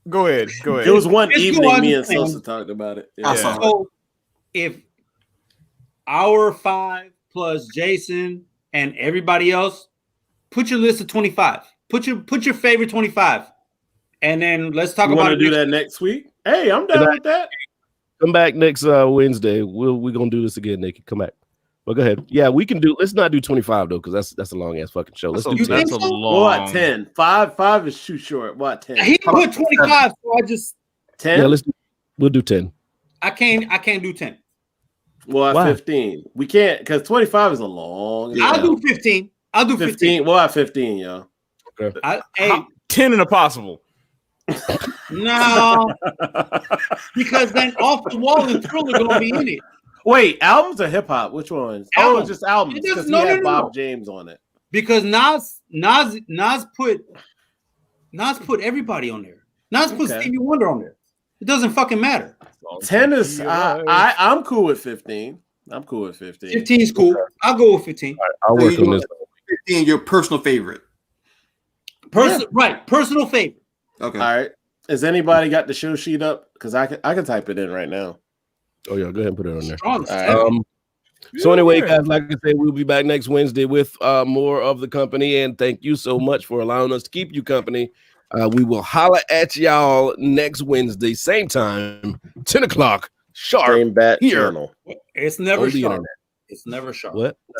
D: Go ahead.
A: It was one evening me and Sosa talked about it. Yeah.
E: So if our 5 plus Jason and everybody else, put your list of 25. Put your favorite 25. And then let's talk about it.
A: Want to do that next week? Hey, I'm down with that.
B: Come back next Wednesday. We're going to do this again, Nick. Come back. But go ahead. Yeah, we can do. Let's not do 25 though, because that's a long ass fucking show. Let's do 10.
D: That's a long.
A: What 10? 5 is too short. What 10?
E: He put 25, so I just
A: 10.
B: Yeah, we'll do 10.
E: I can't do 10.
A: Well, at 15, we can't because 25 is a long.
E: I'll do 15. I'll do 15.
A: Well, at 15, yo.
B: Okay.
D: 10 and a possible.
E: No, because then Off the Wall and Thriller gonna be in it.
A: Wait, albums or hip hop? Which ones?
E: Albums.
A: Oh, just albums. Because he had Bob James on it.
E: Because Nas put everybody on there. Nas put Stevie Wonder on there. It doesn't fucking matter.
A: 10 is I'm cool with 15. I'm cool with 15.
E: 15 is cool. I'll go with 15.
B: Right, I'll work on this.
C: 15, your personal favorite.
E: Right, personal favorite.
C: Okay.
A: All right. Has anybody got the show sheet up? Because I can type it in right now.
B: Oh yeah, go ahead and put it on there.
E: Right.
B: So anyway, guys, like I said, we'll be back next Wednesday with more of the company. And thank you so much for allowing us to keep you company. We will holler at y'all next Wednesday, same time, 10 o'clock sharp.
A: Same bat channel.
E: It's never sharp. It's never sharp.
B: What?